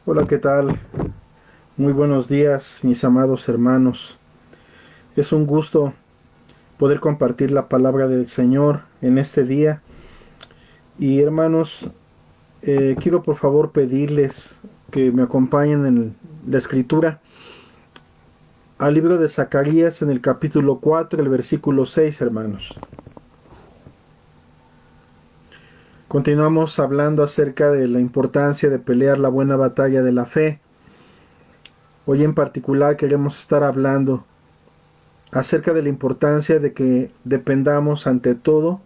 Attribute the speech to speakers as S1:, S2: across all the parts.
S1: Hola, ¿qué tal? Muy buenos días, mis amados hermanos. Es un gusto poder compartir la palabra del Señor en este día. Y hermanos, quiero por favor pedirles que me acompañen en la escritura al libro de Zacarías en el capítulo 4, el versículo 6, hermanos. Continuamos hablando acerca de la importancia de pelear la buena batalla de la fe. Hoy en particular queremos estar hablando acerca de la importancia de que dependamos ante todo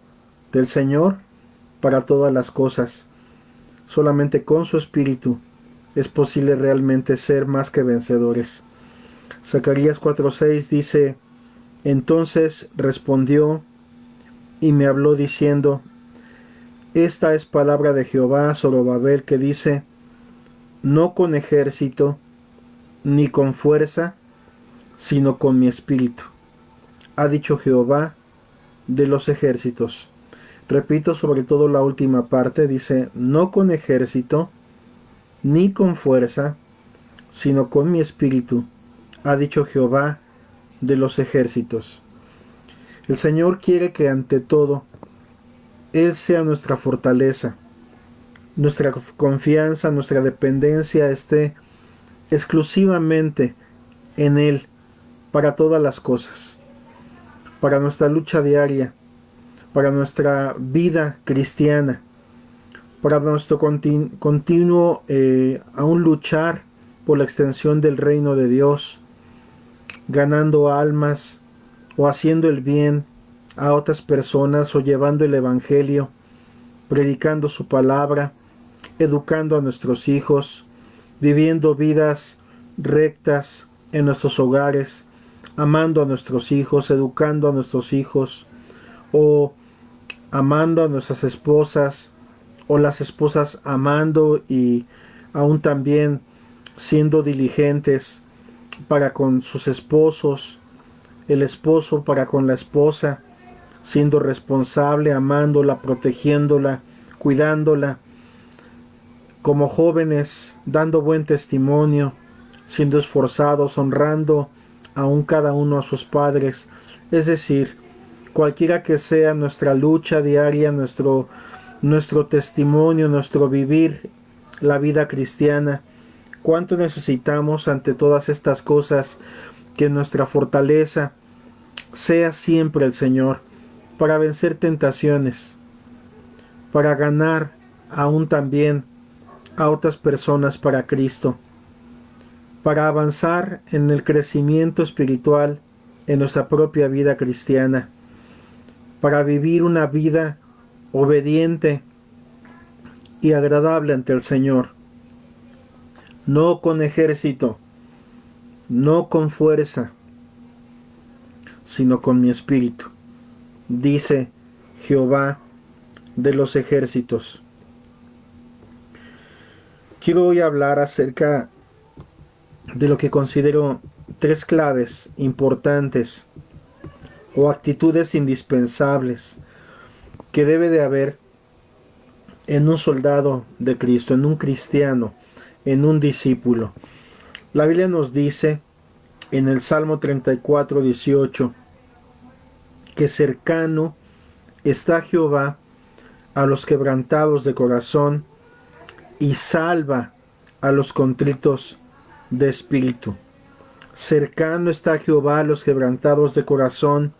S1: del Señor para todas las cosas. Solamente con su Espíritu es posible realmente ser más que vencedores. Zacarías 4:6 dice: Entonces respondió y me habló diciendo: Esta es palabra de Jehová sobre Babel, que dice: No con ejército ni con fuerza, sino con mi espíritu, ha dicho Jehová de los ejércitos. Repito sobre todo la última parte, dice: No con ejército ni con fuerza, sino con mi espíritu, ha dicho Jehová de los ejércitos. El Señor quiere que ante todo Él sea nuestra fortaleza, nuestra confianza, nuestra dependencia esté exclusivamente en Él para todas las cosas, para nuestra lucha diaria, para nuestra vida cristiana, para nuestro continuo aún luchar por la extensión del reino de Dios, ganando almas o haciendo el bien a otras personas o llevando el Evangelio, predicando su palabra, educando a nuestros hijos, viviendo vidas rectas en nuestros hogares, amando a nuestros hijos, educando a nuestros hijos, o amando a nuestras esposas, o las esposas amando y aún también siendo diligentes para con sus esposos, el esposo para con la esposa, siendo responsable, amándola, protegiéndola, cuidándola, como jóvenes, dando buen testimonio, siendo esforzados, honrando aún cada uno a sus padres. Es decir, cualquiera que sea nuestra lucha diaria, nuestro testimonio, nuestro vivir la vida cristiana, cuánto necesitamos ante todas estas cosas que nuestra fortaleza sea siempre el Señor, para vencer tentaciones, para ganar aún también a otras personas para Cristo, para avanzar en el crecimiento espiritual en nuestra propia vida cristiana, para vivir una vida obediente y agradable ante el Señor, no con ejército, no con fuerza, sino con mi espíritu, dice Jehová de los ejércitos. Quiero hoy hablar acerca de lo que considero tres claves importantes o actitudes indispensables que debe de haber en un soldado de Cristo, en un cristiano, en un discípulo. La Biblia nos dice en el Salmo 34:18 que cercano está Jehová a los quebrantados de corazón y salva a los contritos de espíritu. Cercano está Jehová a los quebrantados de corazón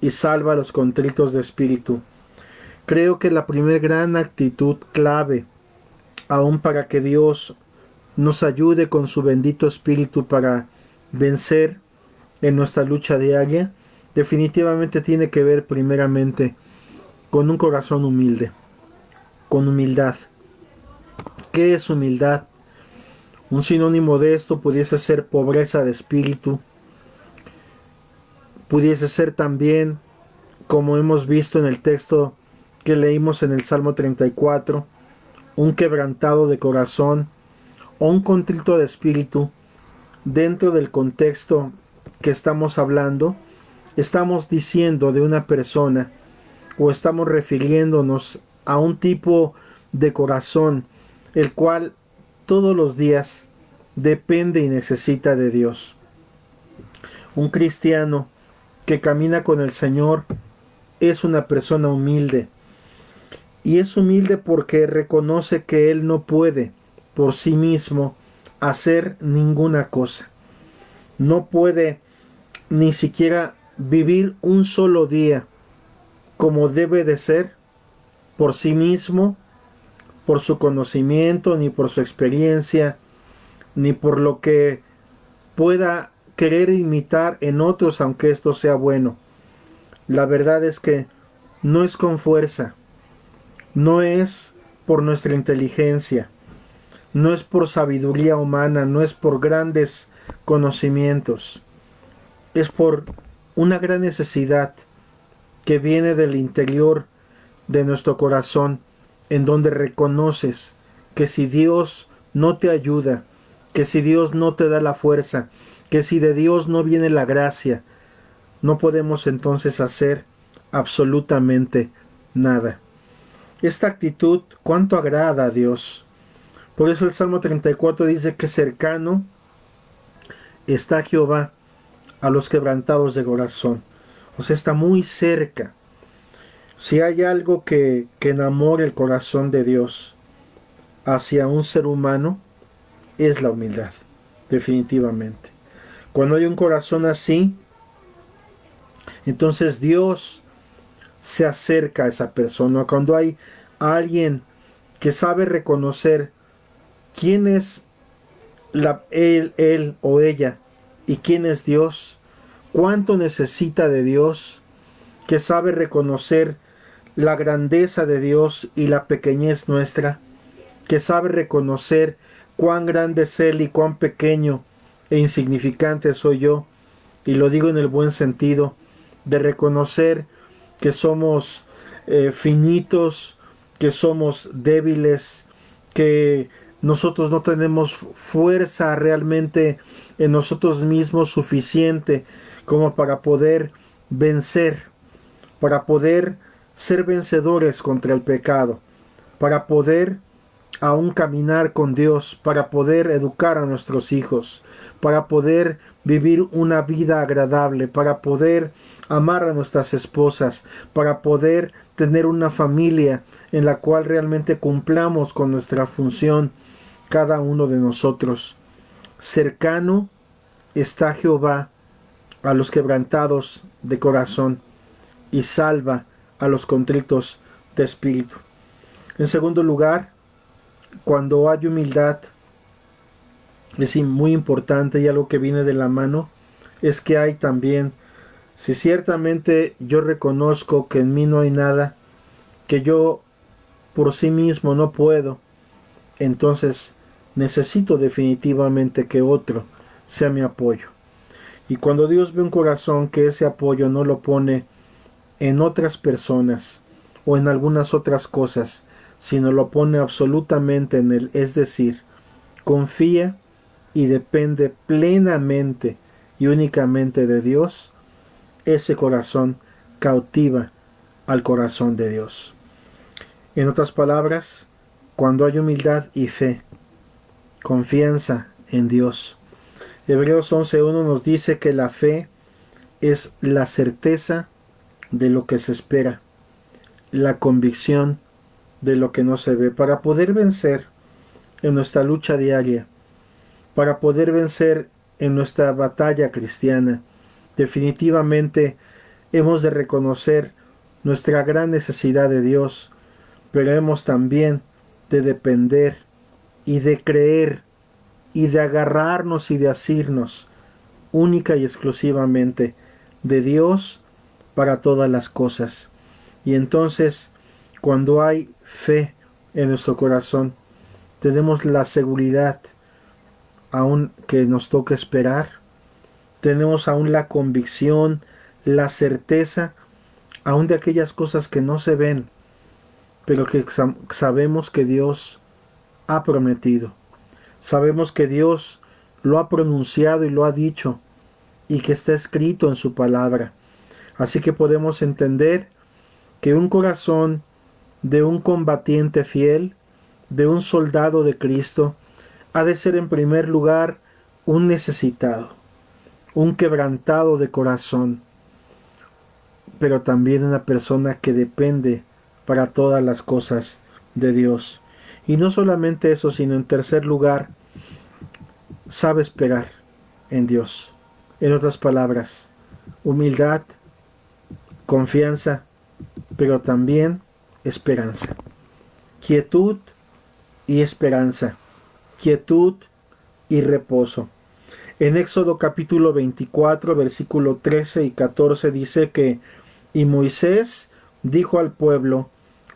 S1: y salva a los contritos de espíritu. Creo que la primer gran actitud clave, aún para que Dios nos ayude con su bendito espíritu para vencer en nuestra lucha diaria, definitivamente tiene que ver primeramente con un corazón humilde, con humildad. ¿Qué es humildad? Un sinónimo de esto pudiese ser pobreza de espíritu, pudiese ser también, como hemos visto en el texto que leímos en el Salmo 34, un quebrantado de corazón o un contrito de espíritu. Dentro del contexto que estamos hablando, estamos diciendo de una persona o estamos refiriéndonos a un tipo de corazón el cual todos los días depende y necesita de Dios. Un cristiano que camina con el Señor es una persona humilde. Y es humilde porque reconoce que Él no puede por sí mismo hacer ninguna cosa. No puede ni siquiera vivir un solo día como debe de ser por sí mismo, por su conocimiento, ni por su experiencia, ni por lo que pueda querer imitar en otros, aunque esto sea bueno. La verdad es que no es con fuerza, no es por nuestra inteligencia, no es por sabiduría humana, no es por grandes conocimientos, es por una gran necesidad que viene del interior de nuestro corazón, en donde reconoces que si Dios no te ayuda, que si Dios no te da la fuerza, que si de Dios no viene la gracia, no podemos entonces hacer absolutamente nada. Esta actitud, ¿cuánto agrada a Dios? Por eso el Salmo 34 dice que cercano está Jehová a los quebrantados de corazón. O sea, está muy cerca. Si hay algo que enamora el corazón de Dios hacia un ser humano, es la humildad, definitivamente. Cuando hay un corazón así, entonces Dios se acerca a esa persona. Cuando hay alguien que sabe reconocer quién es él o ella y quién es Dios, cuánto necesita de Dios, que sabe reconocer la grandeza de Dios y la pequeñez nuestra, que sabe reconocer cuán grande es Él y cuán pequeño e insignificante soy yo, y lo digo en el buen sentido, de reconocer que somos finitos, que somos débiles, que nosotros no tenemos fuerza realmente en nosotros mismos suficiente como para poder vencer, para poder ser vencedores contra el pecado, para poder aún caminar con Dios, para poder educar a nuestros hijos, para poder vivir una vida agradable, para poder amar a nuestras esposas, para poder tener una familia en la cual realmente cumplamos con nuestra función cada uno de nosotros. Cercano está Jehová a los quebrantados de corazón y salva a los contritos de espíritu. En segundo lugar, cuando hay humildad, es muy importante y algo que viene de la mano, es que hay también, si ciertamente yo reconozco que en mí no hay nada, que yo por sí mismo no puedo, entonces necesito definitivamente que otro sea mi apoyo. Y cuando Dios ve un corazón que ese apoyo no lo pone en otras personas o en algunas otras cosas, sino lo pone absolutamente en Él, es decir, confía y depende plenamente y únicamente de Dios, ese corazón cautiva al corazón de Dios. En otras palabras, cuando hay humildad y fe, confianza en Dios. Hebreos 11:1 nos dice que la fe es la certeza de lo que se espera, la convicción de lo que no se ve. Para poder vencer en nuestra lucha diaria, para poder vencer en nuestra batalla cristiana, definitivamente hemos de reconocer nuestra gran necesidad de Dios, pero hemos también de depender y de creer y de agarrarnos y de asirnos única y exclusivamente de Dios para todas las cosas. Y entonces, cuando hay fe en nuestro corazón, tenemos la seguridad, aun que nos toca esperar, tenemos aún la convicción, la certeza, aún de aquellas cosas que no se ven, pero que sabemos que Dios ha prometido. Sabemos que Dios lo ha pronunciado y lo ha dicho, y que está escrito en su palabra. Así que podemos entender que un corazón de un combatiente fiel, de un soldado de Cristo, ha de ser en primer lugar un necesitado, un quebrantado de corazón, pero también una persona que depende para todas las cosas de Dios. Y no solamente eso, sino en tercer lugar, sabe esperar en Dios. En otras palabras, humildad, confianza, pero también esperanza. Quietud y esperanza. Quietud y reposo. En Éxodo capítulo 24, versículo 13 y 14 dice que, y Moisés dijo al pueblo,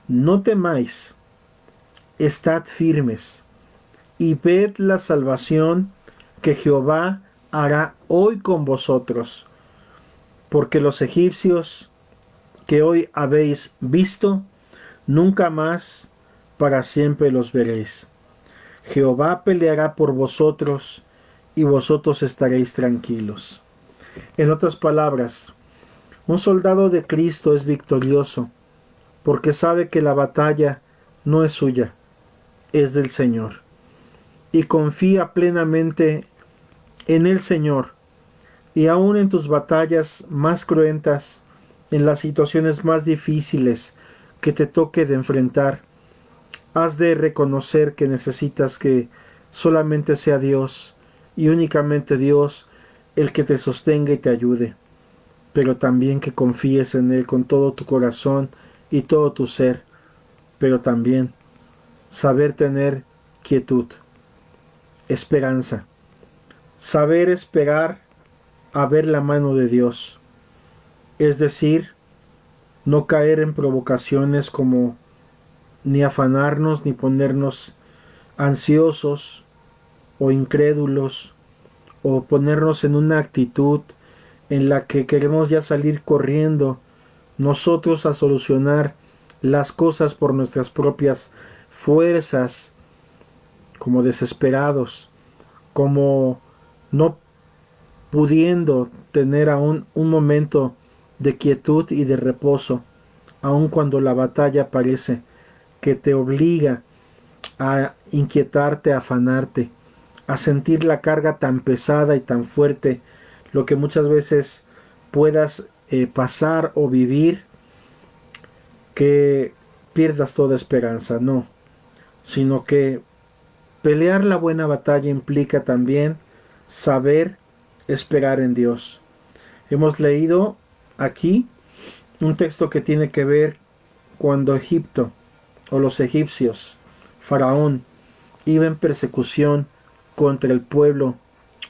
S1: no temáis, estad firmes, y ved la salvación que Jehová hará hoy con vosotros, porque los egipcios que hoy habéis visto, nunca más para siempre los veréis. Jehová peleará por vosotros, y vosotros estaréis tranquilos. En otras palabras, un soldado de Cristo es victorioso, porque sabe que la batalla no es suya, es del Señor, y confía plenamente en el Señor, y aun en tus batallas más cruentas, en las situaciones más difíciles que te toque de enfrentar, has de reconocer que necesitas que solamente sea Dios y únicamente Dios el que te sostenga y te ayude, pero también que confíes en Él con todo tu corazón y todo tu ser, pero también saber tener quietud, esperanza, saber esperar a ver la mano de Dios, es decir, no caer en provocaciones como ni afanarnos ni ponernos ansiosos o incrédulos o ponernos en una actitud en la que queremos ya salir corriendo nosotros a solucionar las cosas por nuestras propias fuerzas, como desesperados, como no pudiendo tener aún un momento de quietud y de reposo, aun cuando la batalla parece que te obliga a inquietarte, a afanarte, a sentir la carga tan pesada y tan fuerte, lo que muchas veces puedas pasar o vivir, que pierdas toda esperanza, no, sino que pelear la buena batalla implica también saber esperar en Dios. Hemos leído aquí un texto que tiene que ver cuando Egipto o los egipcios, Faraón, iba en persecución contra el pueblo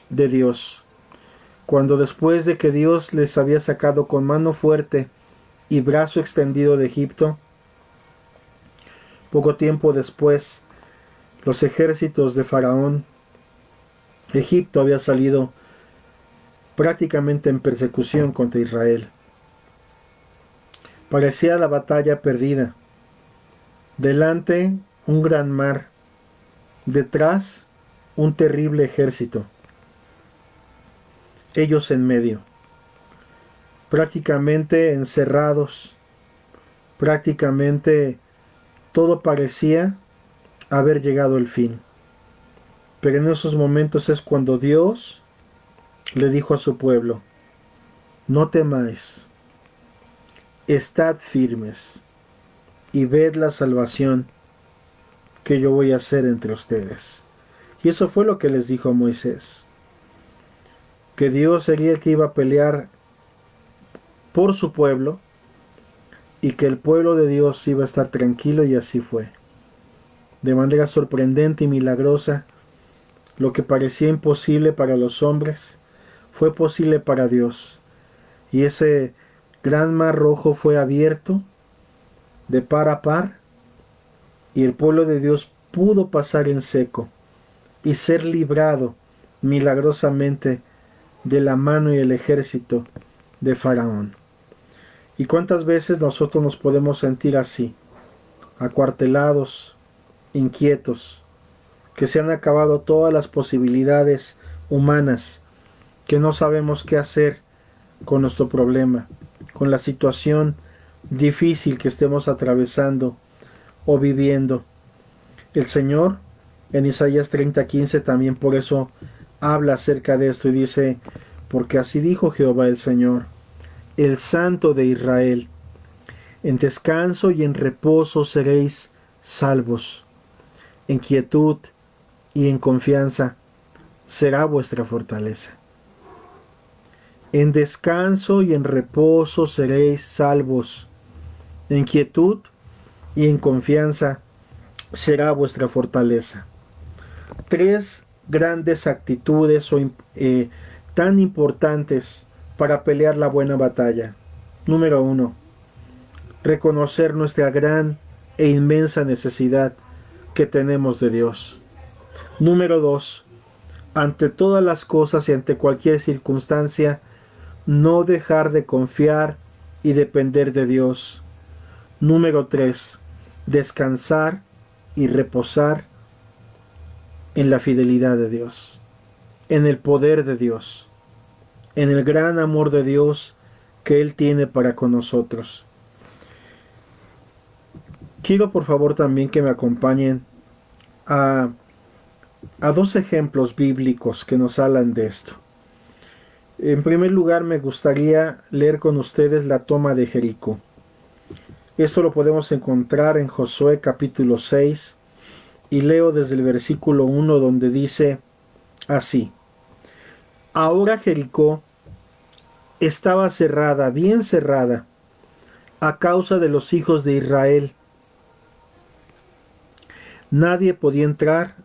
S1: de Dios. Cuando después de que Dios les había sacado con mano fuerte y brazo extendido de Egipto, poco tiempo después, los ejércitos de Faraón, Egipto había salido prácticamente en persecución contra Israel. Parecía la batalla perdida. Delante un gran mar, detrás un terrible ejército, ellos en medio, prácticamente encerrados, prácticamente todo parecía haber llegado el fin. Pero en esos momentos es cuando Dios le dijo a su pueblo, no temáis, estad firmes y ved la salvación que yo voy a hacer entre ustedes. Y eso fue lo que les dijo a Moisés, que Dios sería el que iba a pelear por su pueblo y que el pueblo de Dios iba a estar tranquilo, y así fue. De manera sorprendente y milagrosa, lo que parecía imposible para los hombres fue posible para Dios. Y ese gran mar rojo fue abierto de par a par, y el pueblo de Dios pudo pasar en seco y ser librado milagrosamente de la mano y el ejército de Faraón. ¿Y cuántas veces nosotros nos podemos sentir así, acuartelados, inquietos, que se han acabado todas las posibilidades humanas, que no sabemos qué hacer con nuestro problema, con la situación difícil que estemos atravesando o viviendo? El Señor En Isaías 30:15 también por eso habla acerca de esto y dice, porque así dijo Jehová el Señor, el Santo de Israel, en descanso y en reposo seréis salvos, en quietud y en confianza será vuestra fortaleza. En descanso y en reposo seréis salvos, en quietud y en confianza será vuestra fortaleza. Tres grandes actitudes tan importantes para pelear la buena batalla. Número 1. Reconocer nuestra gran e inmensa necesidad que tenemos de Dios. Número 2. Ante todas las cosas y ante cualquier circunstancia, no dejar de confiar y depender de Dios. Número 3. Descansar y reposar en la fidelidad de Dios, en el poder de Dios, en el gran amor de Dios que Él tiene para con nosotros. Quiero por favor también que me acompañen a dos ejemplos bíblicos que nos hablan de esto. En primer lugar, me gustaría leer con ustedes la toma de Jericó. Esto lo podemos encontrar en Josué capítulo 6 y leo desde el versículo 1 donde dice así: Ahora Jericó estaba cerrada, bien cerrada, a causa de los hijos de Israel. Nadie podía entrar,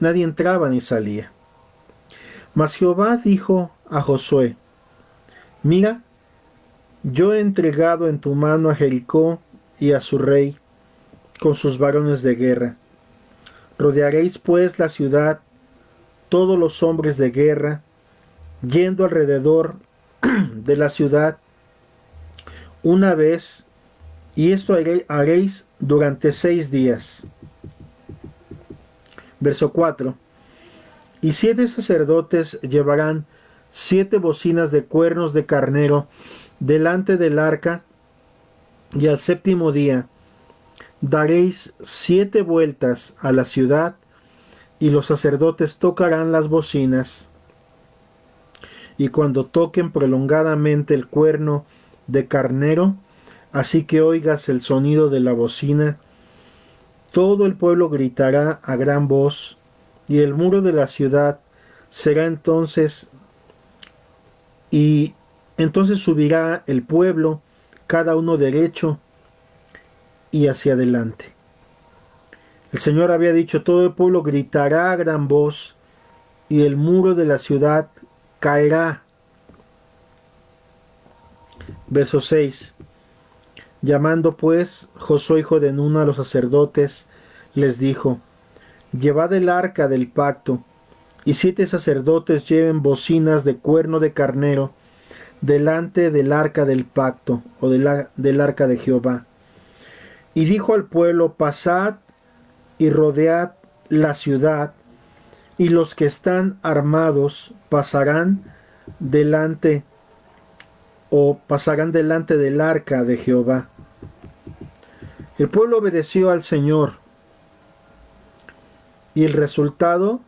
S1: nadie entraba ni salía. Mas Jehová dijo a Josué: Mira, yo he entregado en tu mano a Jericó y a su rey, con sus varones de guerra. Rodearéis pues la ciudad, todos los hombres de guerra, yendo alrededor de la ciudad una vez, y esto haréis durante 6 días. Verso 4. Y 7 sacerdotes llevarán 7 bocinas de cuernos de carnero delante del arca, y al 7º día daréis 7 vueltas a la ciudad, y los sacerdotes tocarán las bocinas, y cuando toquen prolongadamente el cuerno de carnero, así que oigas el sonido de la bocina, todo el pueblo gritará a gran voz, y el muro de la ciudad será entonces, y entonces subirá el pueblo, cada uno derecho y hacia adelante. El Señor había dicho, todo el pueblo gritará a gran voz, y el muro de la ciudad caerá. Verso 6. Llamando pues Josué hijo de Nun a los sacerdotes, les dijo: Llevad el arca del pacto, y 7 sacerdotes lleven bocinas de cuerno de carnero delante del arca del pacto, o del arca de Jehová. Y dijo al pueblo: Pasad y rodead la ciudad, y los que están armados pasarán delante del arca de Jehová. El pueblo obedeció al Señor, y el resultado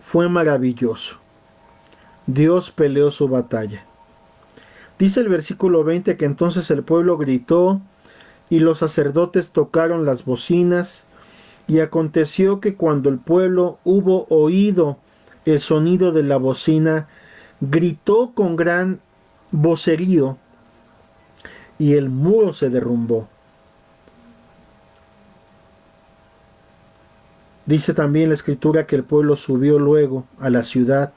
S1: fue maravilloso. Dios peleó su batalla. Dice el versículo 20 que entonces el pueblo gritó, y los sacerdotes tocaron las bocinas, y aconteció que cuando el pueblo hubo oído el sonido de la bocina, gritó con gran vocerío, y el muro se derrumbó. Dice también la escritura que el pueblo subió luego a la ciudad,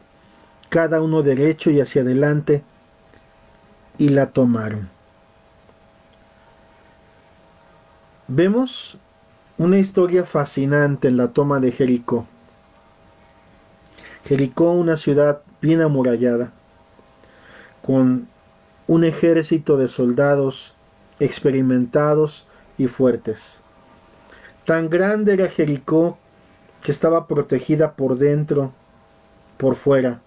S1: cada uno derecho y hacia adelante, y la tomaron. Vemos una historia fascinante en la toma de Jericó. Jericó, una ciudad bien amurallada, con un ejército de soldados experimentados y fuertes. Tan grande era Jericó que estaba protegida por dentro, por fuera.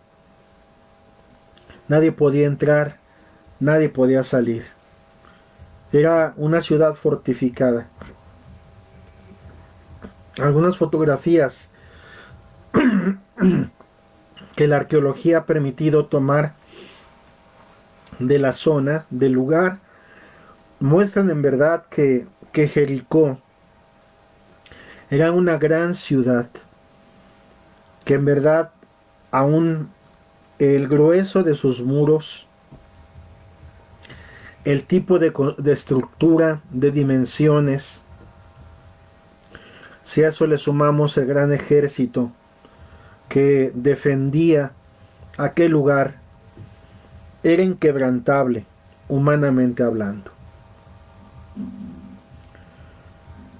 S1: Nadie podía entrar, nadie podía salir. Era una ciudad fortificada. algunas fotografías que la arqueología ha permitido tomar de la zona, del lugar, muestran en verdad que Jericó era una gran ciudad, que en verdad aún el grueso de sus muros, el tipo de estructura, de dimensiones, si a eso le sumamos el gran ejército que defendía aquel lugar, era inquebrantable, humanamente hablando.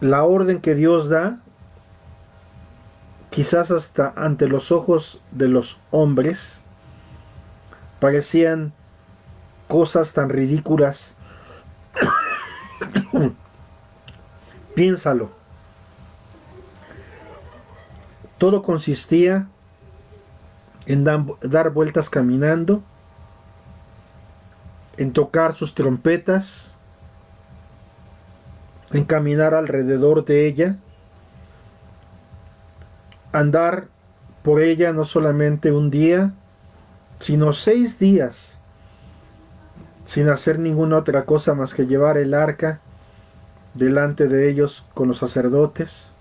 S1: La orden que Dios da, quizás hasta ante los ojos de los hombres, parecían cosas tan ridículas. Piénsalo. Todo consistía en dar vueltas caminando, en tocar sus trompetas, en caminar alrededor de ella, andar por ella no solamente un día, sino 6 días, sin hacer ninguna otra cosa más que llevar el arca delante de ellos con los sacerdotes,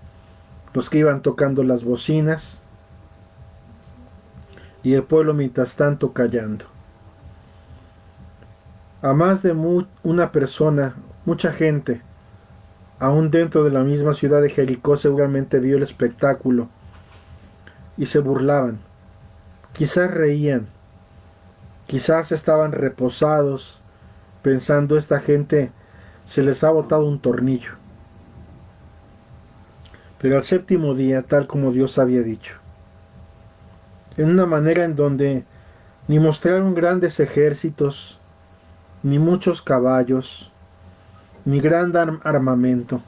S1: los que iban tocando las bocinas, y el pueblo mientras tanto callando. A más de una persona, mucha gente, aún dentro de la misma ciudad de Jericó, seguramente vio el espectáculo y se burlaban. Quizás reían, quizás estaban reposados, pensando: esta gente se les ha botado un tornillo. Pero al séptimo día, tal como Dios había dicho, en una manera en donde ni mostraron grandes ejércitos, ni muchos caballos, ni gran armamento,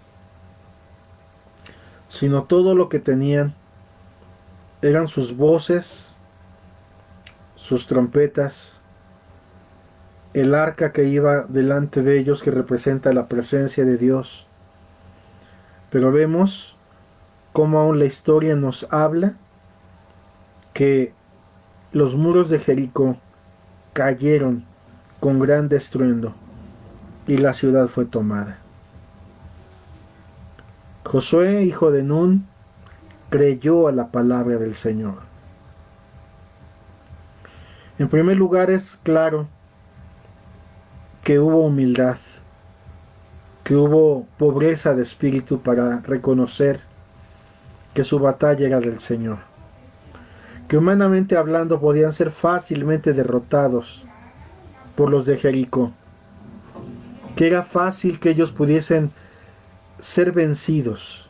S1: sino todo lo que tenían eran sus voces, sus trompetas, el arca que iba delante de ellos, que representa la presencia de Dios. Pero vemos cómo aún la historia nos habla que los muros de Jericó cayeron con gran estruendo y la ciudad fue tomada. Josué, hijo de Nun, creyó a la palabra del Señor. En primer lugar, es claro que hubo humildad, que hubo pobreza de espíritu para reconocer que su batalla era del Señor, que humanamente hablando podían ser fácilmente derrotados por los de Jericó, que era fácil que ellos pudiesen ser vencidos.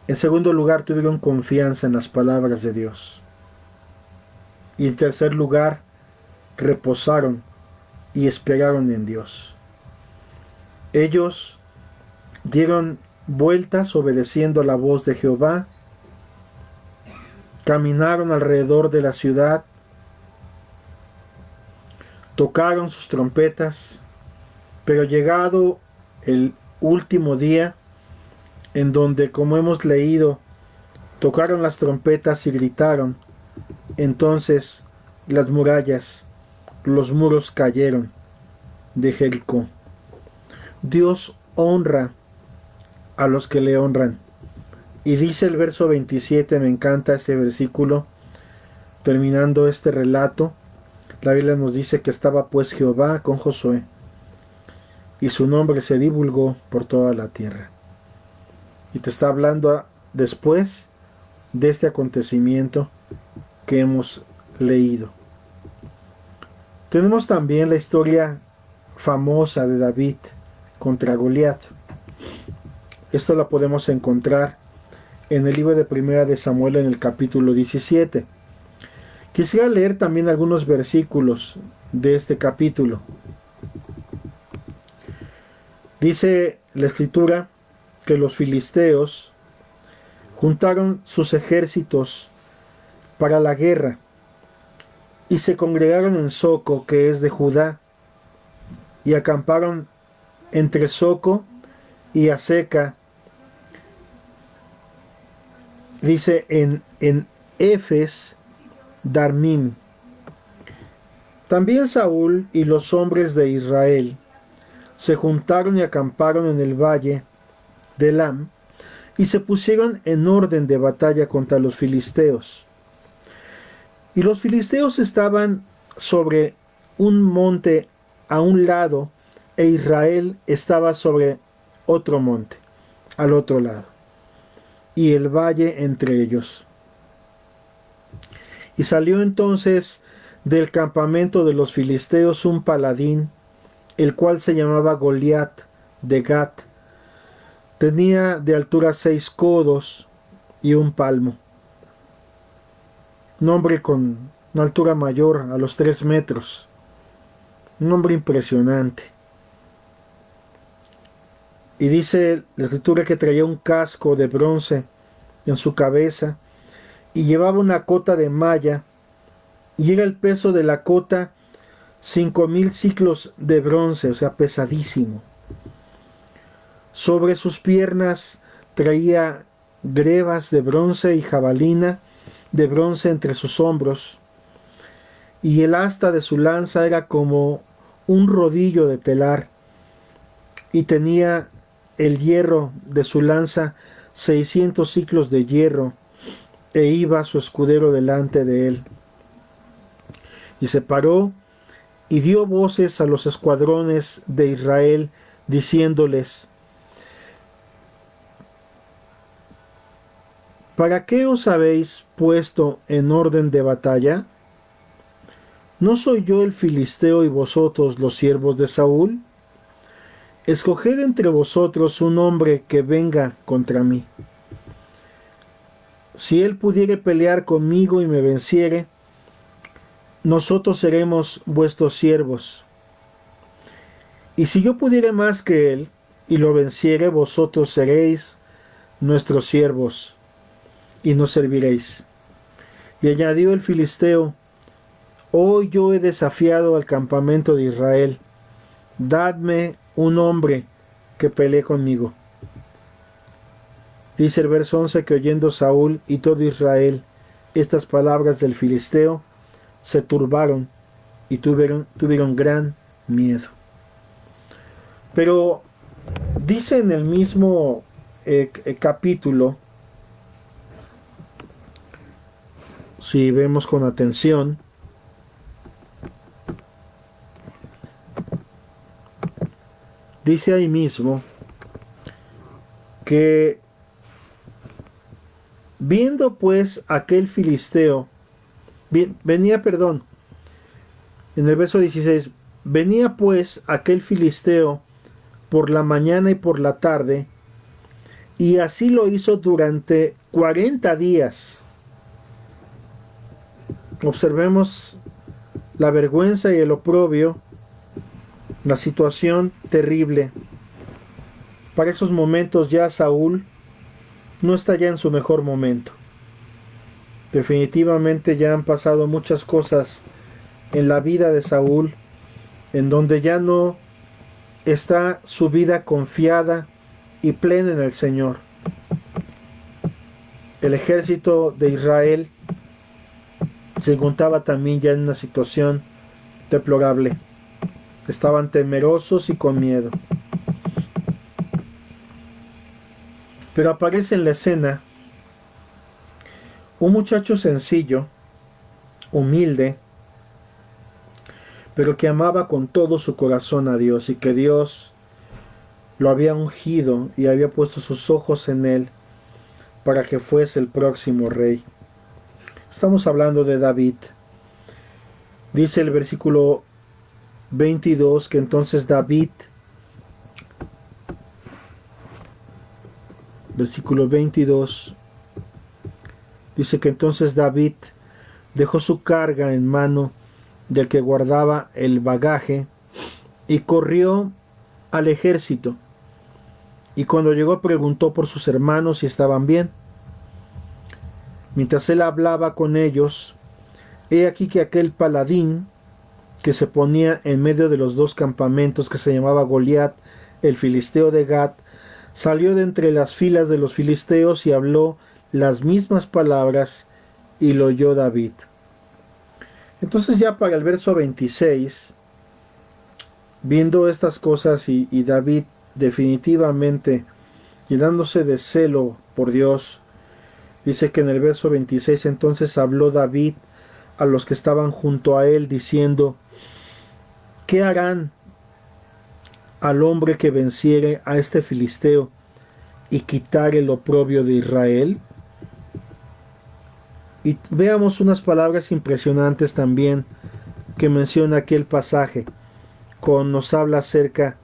S1: En segundo lugar, tuvieron confianza en las palabras de Dios. Y en tercer lugar, reposaron y esperaron en Dios. Ellos dieron vueltas obedeciendo la voz de Jehová, caminaron alrededor de la ciudad, tocaron sus trompetas, pero llegado el último día, en donde, como hemos leído, tocaron las trompetas y gritaron, entonces las murallas, los muros cayeron de Jericó. Dios honra a los que le honran. Y dice el verso 27, me encanta este versículo, terminando este relato, la Biblia nos dice que estaba pues Jehová con Josué, y su nombre se divulgó por toda la tierra. Y te está hablando después de este acontecimiento que hemos leído. Tenemos también la historia famosa de David contra Goliat. Esto la podemos encontrar en el libro de Primera de Samuel en el capítulo 17. Quisiera leer también algunos versículos de este capítulo. Dice la escritura que los filisteos juntaron sus ejércitos para la guerra y se congregaron en Soco, que es de Judá, y acamparon entre Soco y Aseca, Dice en Efes Darmim. También Saúl y los hombres de Israel se juntaron y acamparon en el valle de Elam y se pusieron en orden de batalla contra los filisteos. Y los filisteos estaban sobre un monte a un lado e Israel estaba sobre otro monte al otro lado y el valle entre ellos. Y salió entonces del campamento de los filisteos un paladín, el cual se llamaba Goliat de Gat. Tenía de altura 6 codos y un palmo. Un hombre con una altura mayor a los 3 metros. Un hombre impresionante. Y dice la escritura que traía un casco de bronce en su cabeza y llevaba una cota de malla, y era el peso de la cota 5,000 ciclos de bronce, o sea, pesadísimo. Sobre sus piernas traía grebas de bronce y jabalina de bronce entre sus hombros, y el asta de su lanza era como un rodillo de telar, y tenía el hierro de su lanza 600 ciclos de hierro, e iba su escudero delante de él. Y se paró y dio voces a los escuadrones de Israel, diciéndoles: ¿para qué os habéis puesto en orden de batalla? ¿No soy yo el filisteo y vosotros los siervos de Saúl? Escoged entre vosotros un hombre que venga contra mí. Si él pudiere pelear conmigo y me venciere, nosotros seremos vuestros siervos. Y si yo pudiere más que él y lo venciere, vosotros seréis nuestros siervos y nos serviréis. Y añadió el filisteo: hoy yo he desafiado al campamento de Israel. Dadme un hombre que pelee conmigo. Dice el verso 11 que oyendo Saúl y todo Israel estas palabras del filisteo, se turbaron y tuvieron gran miedo. Pero dice en el mismo capítulo, si vemos con atención, dice ahí mismo que viendo pues aquel filisteo, venía en el verso 16, venía pues aquel filisteo por la mañana y por la tarde, y así lo hizo durante 40 días. Observemos la vergüenza y el oprobio, la situación terrible. Para esos momentos ya Saúl no está ya en su mejor momento. Definitivamente ya han pasado muchas cosas en la vida de Saúl, en donde ya no está su vida confiada y plena en el Señor. El ejército de Israel se encontraba también ya en una situación deplorable. Estaban temerosos y con miedo. Pero aparece en la escena un muchacho sencillo, humilde, pero que amaba con todo su corazón a Dios, y que Dios lo había ungido y había puesto sus ojos en él para que fuese el próximo rey. Estamos hablando de David. Dice el versículo 22 que entonces David, versículo 22, dice que entonces David dejó su carga en mano del que guardaba el bagaje y corrió al ejército, y cuando llegó preguntó por sus hermanos si estaban bien. Mientras él hablaba con ellos, he aquí que aquel paladín que se ponía en medio de los dos campamentos, que se llamaba Goliat, el filisteo de Gat, salió de entre las filas de los filisteos y habló las mismas palabras y lo oyó David. Entonces ya para el verso 26, viendo estas cosas y David definitivamente llenándose de celo por Dios, dice que en el verso 26 entonces habló David a los que estaban junto a él diciendo: ¿qué harán al hombre que venciere a este filisteo y quitare el oprobio de Israel? Y veamos unas palabras impresionantes también que menciona aquel pasaje, cuando nos habla acerca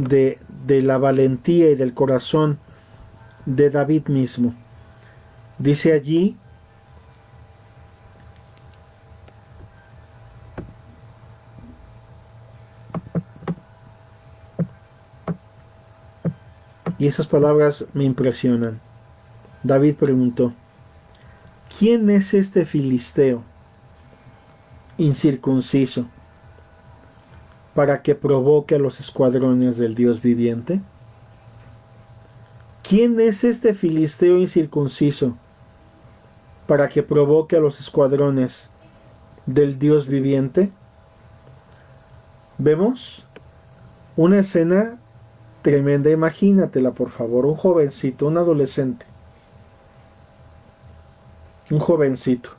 S1: de la valentía y del corazón de David mismo. Dice allí: y esas palabras me impresionan. David preguntó: ¿quién es este filisteo incircunciso para que provoque a los escuadrones del Dios viviente? ¿Quién es este filisteo incircunciso para que provoque a los escuadrones del Dios viviente? Vemos una escena tremenda, imagínatela por favor, un jovencito, un adolescente, un jovencito,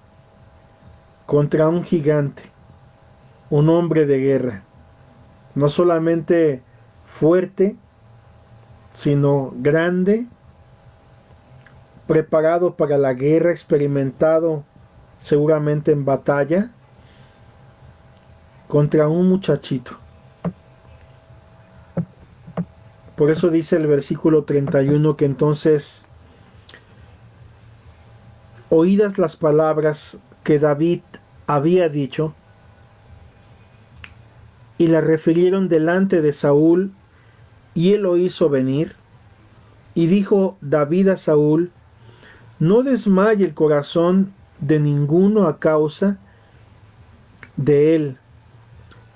S1: contra un gigante, un hombre de guerra, no solamente fuerte, sino grande, preparado para la guerra, experimentado seguramente en batalla, contra un muchachito. Por eso dice el versículo 31 que entonces, oídas las palabras que David había dicho, y las refirieron delante de Saúl, y él lo hizo venir. Y dijo David a Saúl: no desmaye el corazón de ninguno a causa de él.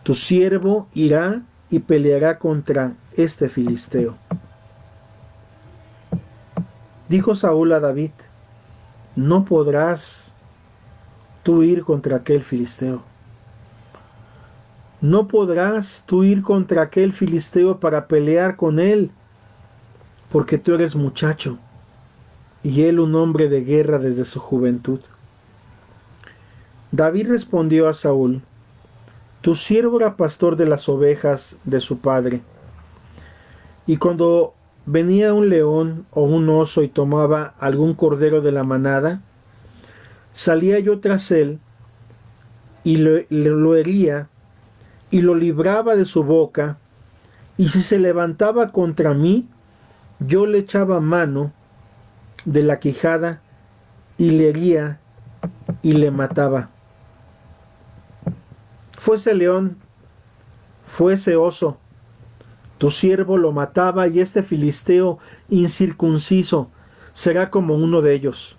S1: Tu siervo irá y peleará contra este filisteo. Dijo Saúl a David: no podrás tú ir contra aquel filisteo. No podrás tú ir contra aquel filisteo para pelear con él, porque tú eres muchacho, y él un hombre de guerra desde su juventud. David respondió a Saúl: tu siervo era pastor de las ovejas de su padre, y cuando venía un león o un oso y tomaba algún cordero de la manada, salía yo tras él y lo hería y lo libraba de su boca, y si se levantaba contra mí, yo le echaba mano de la quijada y le hería y le mataba. Fuese león, fuese oso, tu siervo lo mataba, y este filisteo incircunciso será como uno de ellos,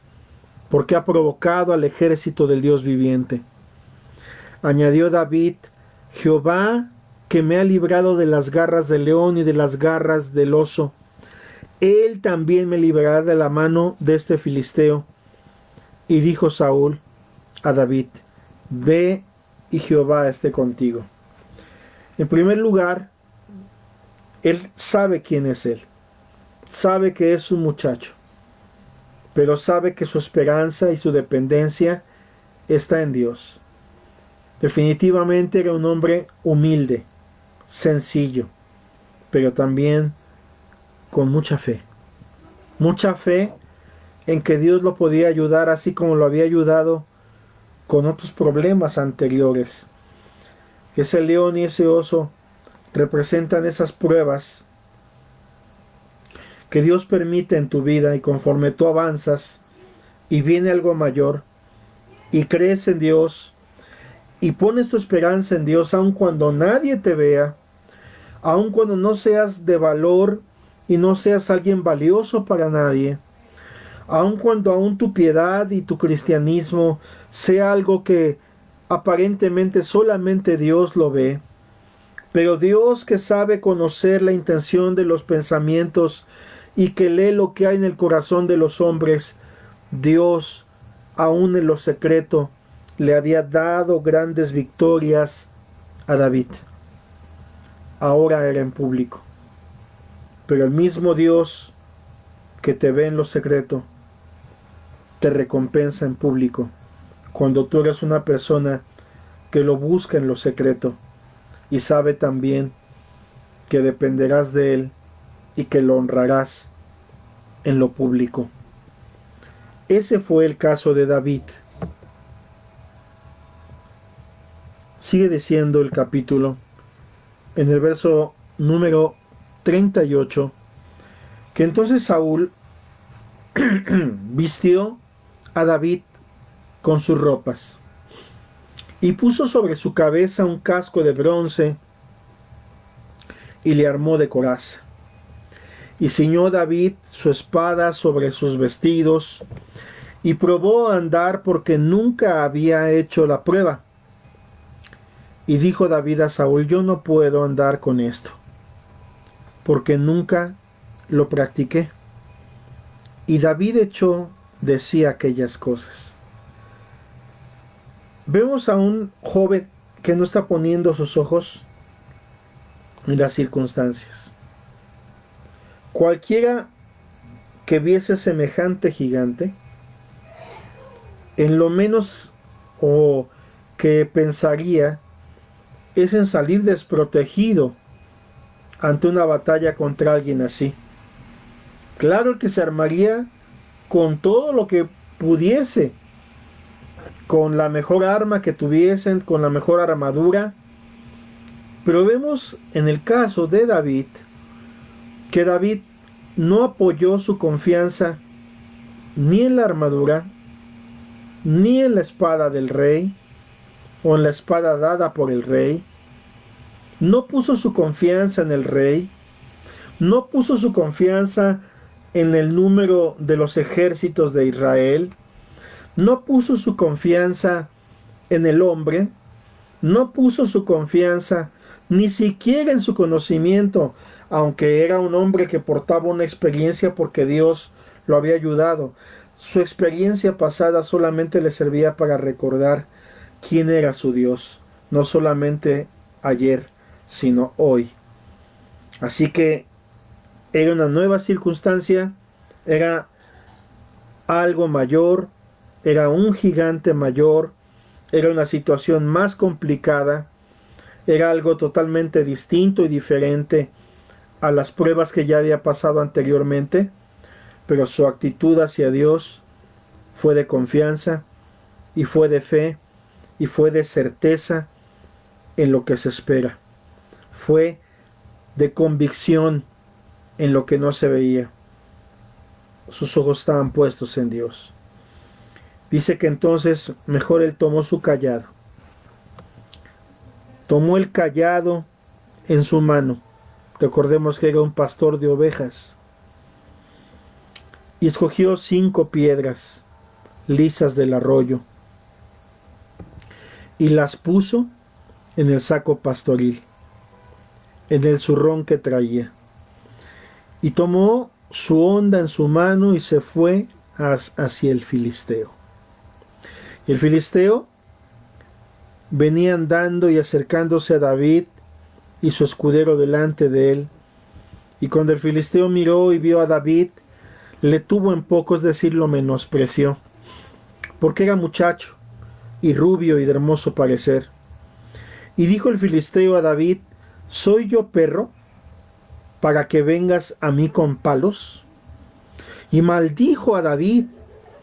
S1: porque ha provocado al ejército del Dios viviente. Añadió David: Jehová, que me ha librado de las garras del león y de las garras del oso, él también me librará de la mano de este filisteo. Y dijo Saúl a David: ve y Jehová esté contigo. En primer lugar, él sabe quién es él, sabe que es un muchacho, pero sabe que su esperanza y su dependencia está en Dios. Definitivamente era un hombre humilde, sencillo, pero también con mucha fe. Mucha fe en que Dios lo podía ayudar, así como lo había ayudado con otros problemas anteriores. Ese león y ese oso representan esas pruebas que Dios permite en tu vida, y conforme tú avanzas y viene algo mayor y crees en Dios y pones tu esperanza en Dios, aun cuando nadie te vea, aun cuando no seas de valor y no seas alguien valioso para nadie, aun cuando aún tu piedad y tu cristianismo sea algo que aparentemente solamente Dios lo ve, pero Dios, que sabe conocer la intención de los pensamientos y que lee lo que hay en el corazón de los hombres, Dios, aún en lo secreto, le había dado grandes victorias a David. Ahora era en público. Pero el mismo Dios que te ve en lo secreto, te recompensa en público, cuando tú eres una persona que lo busca en lo secreto y sabe también que dependerás de Él y que lo honrarás en lo público. Ese fue el caso de David. Sigue diciendo el capítulo, en el verso número 38, que entonces Saúl vistió a David con sus ropas y puso sobre su cabeza un casco de bronce y le armó de coraza. Y ciñó David su espada sobre sus vestidos y probó a andar porque nunca había hecho la prueba. Y dijo David a Saúl, yo no puedo andar con esto, porque nunca lo practiqué. Y David echó de sí aquellas cosas. Vemos a un joven que no está poniendo sus ojos en las circunstancias. Cualquiera que viese semejante gigante, en lo menos o que pensaría es en salir desprotegido ante una batalla contra alguien así. Claro que se armaría con todo lo que pudiese, con la mejor arma que tuviesen, con la mejor armadura. Pero vemos en el caso de David, que David no apoyó su confianza ni en la armadura, ni en la espada del rey, o en la espada dada por el rey. No puso su confianza en el rey, no puso su confianza en el número de los ejércitos de Israel, no puso su confianza en el hombre, no puso su confianza ni siquiera en su conocimiento, aunque era un hombre que portaba una experiencia porque Dios lo había ayudado. Su experiencia pasada solamente le servía para recordar quién era su Dios, no solamente ayer, sino hoy. Así que era una nueva circunstancia, era algo mayor, era un gigante mayor, era una situación más complicada, era algo totalmente distinto y diferente a las pruebas que ya había pasado anteriormente, pero su actitud hacia Dios fue de confianza y fue de fe y fue de certeza en lo que se espera. Fue de convicción en lo que no se veía. Sus ojos estaban puestos en Dios. Dice que entonces mejor él tomó su cayado. Tomó el cayado en su mano. Recordemos que era un pastor de ovejas. Y escogió 5 piedras lisas del arroyo y las puso en el saco pastoril, en el zurrón que traía. Y tomó su honda en su mano y se fue hacia el filisteo. Y el filisteo venía andando y acercándose a David y su escudero delante de él. Y cuando el filisteo miró y vio a David, le tuvo en poco, es decir, lo menospreció, porque era muchacho y rubio y de hermoso parecer. Y dijo el filisteo a David, ¿soy yo perro para que vengas a mí con palos? Y maldijo a David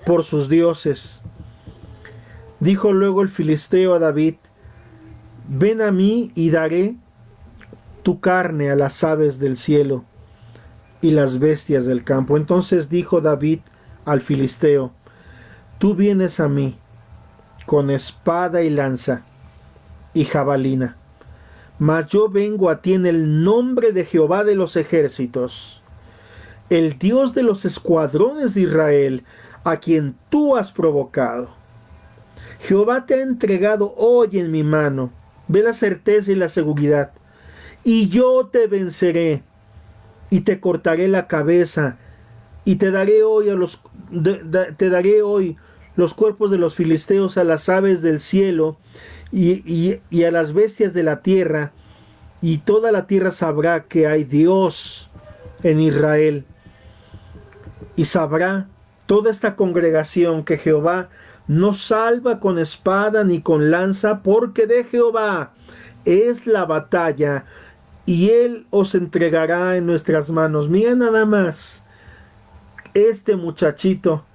S1: por sus dioses. Dijo luego el filisteo a David, ven a mí y daré tu carne a las aves del cielo y las bestias del campo. Entonces dijo David al filisteo, tú vienes a mí con espada y lanza y jabalina, mas yo vengo a ti en el nombre de Jehová de los ejércitos, el Dios de los escuadrones de Israel, a quien tú has provocado. Jehová te ha entregado hoy en mi mano. Ve la certeza y la seguridad. Y yo te venceré y te cortaré la cabeza y te daré hoy a los te daré hoy los cuerpos de los filisteos a las aves del cielo y a las bestias de la tierra, y toda la tierra sabrá que hay Dios en Israel. Y sabrá toda esta congregación que Jehová no salva con espada ni con lanza, porque de Jehová es la batalla, y Él os entregará en nuestras manos. Mira nada más, este muchachito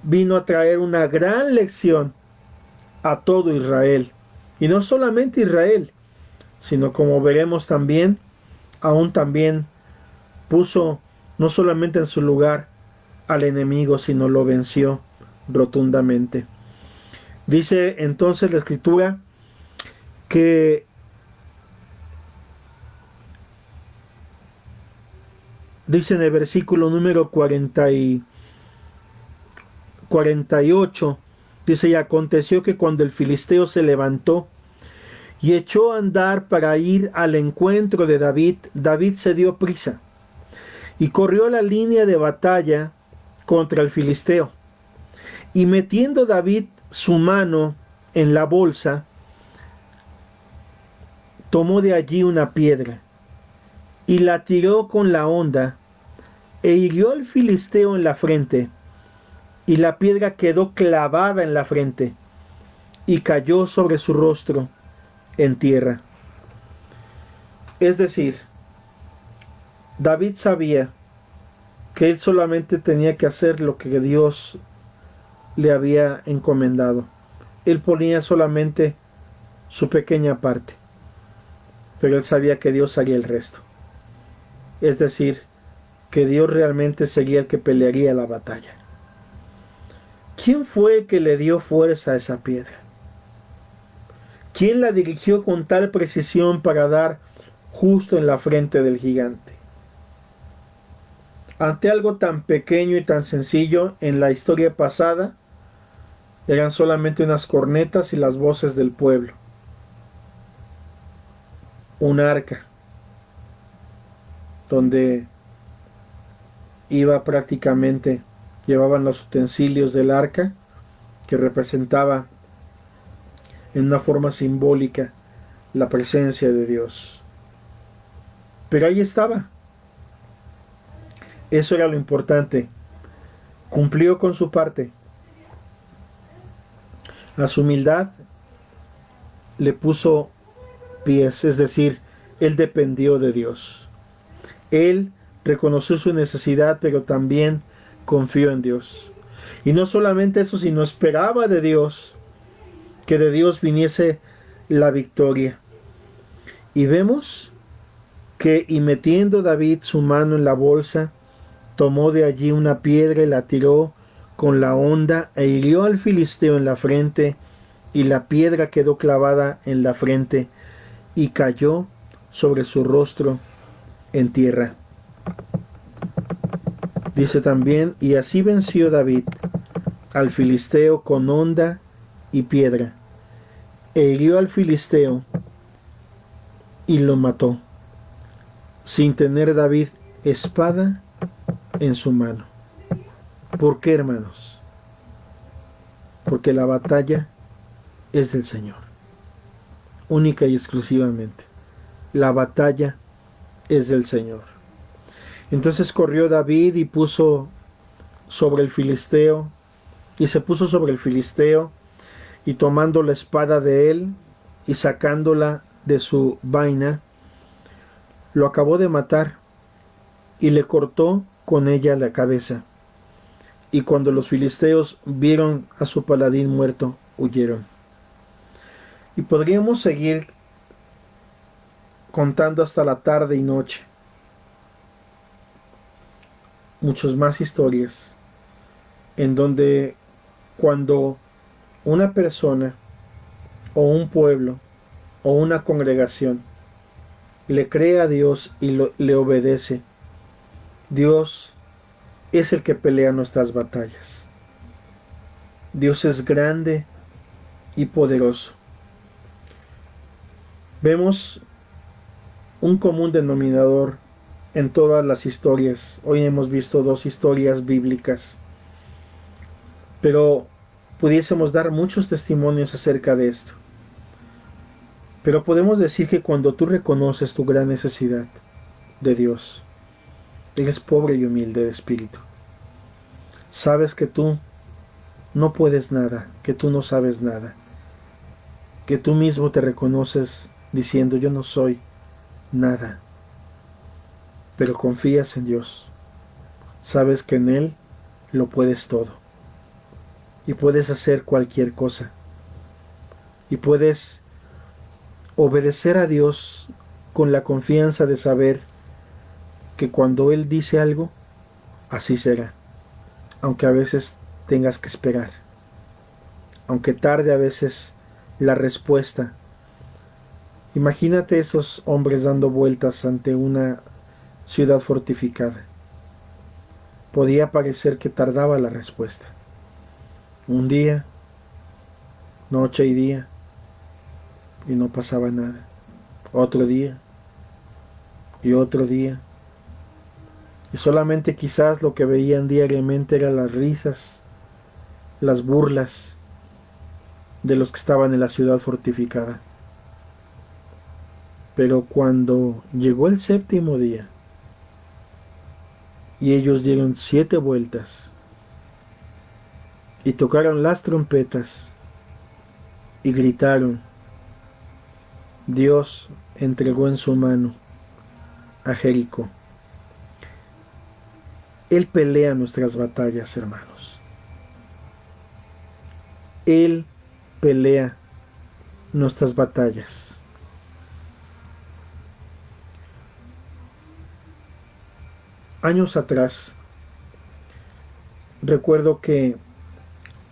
S1: vino a traer una gran lección a todo Israel. Y no solamente Israel, sino como veremos también, aún también puso no solamente en su lugar al enemigo, sino lo venció rotundamente. Dice entonces la Escritura que dice en el versículo número 48, dice: y aconteció que cuando el filisteo se levantó y echó a andar para ir al encuentro de David, David se dio prisa y corrió a la línea de batalla contra el filisteo. Y metiendo David su mano en la bolsa, tomó de allí una piedra y la tiró con la honda e hirió al filisteo en la frente, y la piedra quedó clavada en la frente y cayó sobre su rostro en tierra. Es decir, David sabía que él solamente tenía que hacer lo que Dios le había encomendado. Él ponía solamente su pequeña parte, pero él sabía que Dios haría el resto. Es decir, que Dios realmente sería el que pelearía la batalla. ¿Quién fue el que le dio fuerza a esa piedra? ¿Quién la dirigió con tal precisión para dar justo en la frente del gigante? Ante algo tan pequeño y tan sencillo, en la historia pasada eran solamente unas cornetas y las voces del pueblo. Un arca donde llevaban los utensilios del arca, que representaba en una forma simbólica la presencia de Dios. Pero ahí estaba. Eso era lo importante. Cumplió con su parte. A su humildad le puso pies, es decir, él dependió de Dios. Él reconoció su necesidad, pero también confió en Dios. Y no solamente eso, sino esperaba de Dios, que de Dios viniese la victoria. Y vemos que, y metiendo David su mano en la bolsa, tomó de allí una piedra y la tiró con la honda e hirió al filisteo en la frente, y la piedra quedó clavada en la frente y cayó sobre su rostro en tierra. Dice también: y así venció David al filisteo con honda y piedra, e hirió al filisteo y lo mató, sin tener David espada en su mano. ¿Por qué, hermanos? Porque la batalla es del Señor, única y exclusivamente. La batalla es del Señor. Entonces corrió David y puso sobre el filisteo, y se puso sobre el filisteo, y tomando la espada de él y sacándola de su vaina, lo acabó de matar y le cortó con ella la cabeza. Y cuando los filisteos vieron a su paladín muerto, huyeron. Y podríamos seguir contando hasta la tarde y noche muchas más historias en donde, cuando una persona o un pueblo o una congregación le cree a Dios y le obedece, Dios es el que pelea nuestras batallas. Dios es grande y poderoso. Vemos un común denominador en todas las historias. Hoy hemos visto dos historias bíblicas Pero pudiésemos dar muchos testimonios acerca de esto. Pero podemos decir que cuando tú reconoces tu gran necesidad de Dios, eres pobre y humilde de espíritu. Sabes que tú no puedes nada, que tú no sabes nada, que tú mismo te reconoces diciendo yo no soy nada, pero confías en Dios. Sabes que en Él lo puedes todo y puedes hacer cualquier cosa y puedes obedecer a Dios con la confianza de saber que cuando Él dice algo, así será, aunque a veces tengas que esperar, aunque tarde a veces la respuesta. Imagínate esos hombres dando vueltas ante una ciudad fortificada. Podía parecer que tardaba la respuesta. Un día, noche y día, y no pasaba nada. Otro día, y otro día. Y solamente quizás lo que veían diariamente eran las risas, las burlas de los que estaban en la ciudad fortificada. Pero cuando llegó el séptimo día, y ellos dieron 7 vueltas, y tocaron las trompetas, y gritaron, Dios entregó en su mano a Jericó. Él pelea nuestras batallas, hermanos. Él pelea nuestras batallas. Años atrás, recuerdo que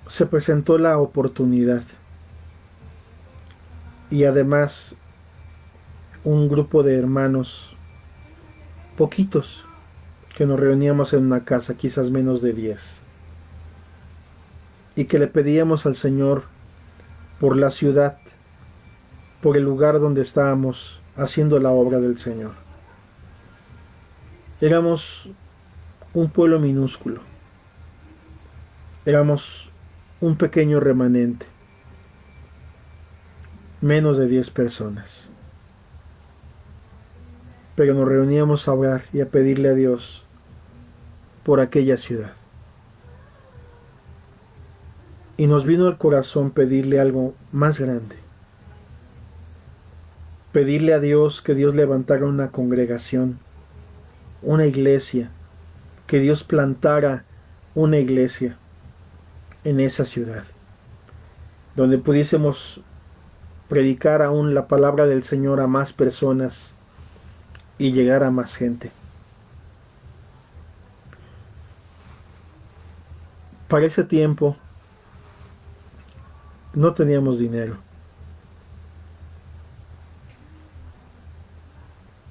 S1: se presentó la oportunidad y además un grupo de hermanos, poquitos, que nos reuníamos en una casa, quizás menos de 10, y que le pedíamos al Señor por la ciudad, por el lugar donde estábamos haciendo la obra del Señor. Éramos un pueblo minúsculo, éramos un pequeño remanente, menos de 10 personas. Pero nos reuníamos a orar y a pedirle a Dios por aquella ciudad. Y nos vino al corazón pedirle algo más grande. Pedirle a Dios que Dios levantara una congregación, una iglesia, que Dios plantara una iglesia en esa ciudad, donde pudiésemos predicar aún la palabra del Señor a más personas y llegar a más gente. Para ese tiempo no teníamos dinero.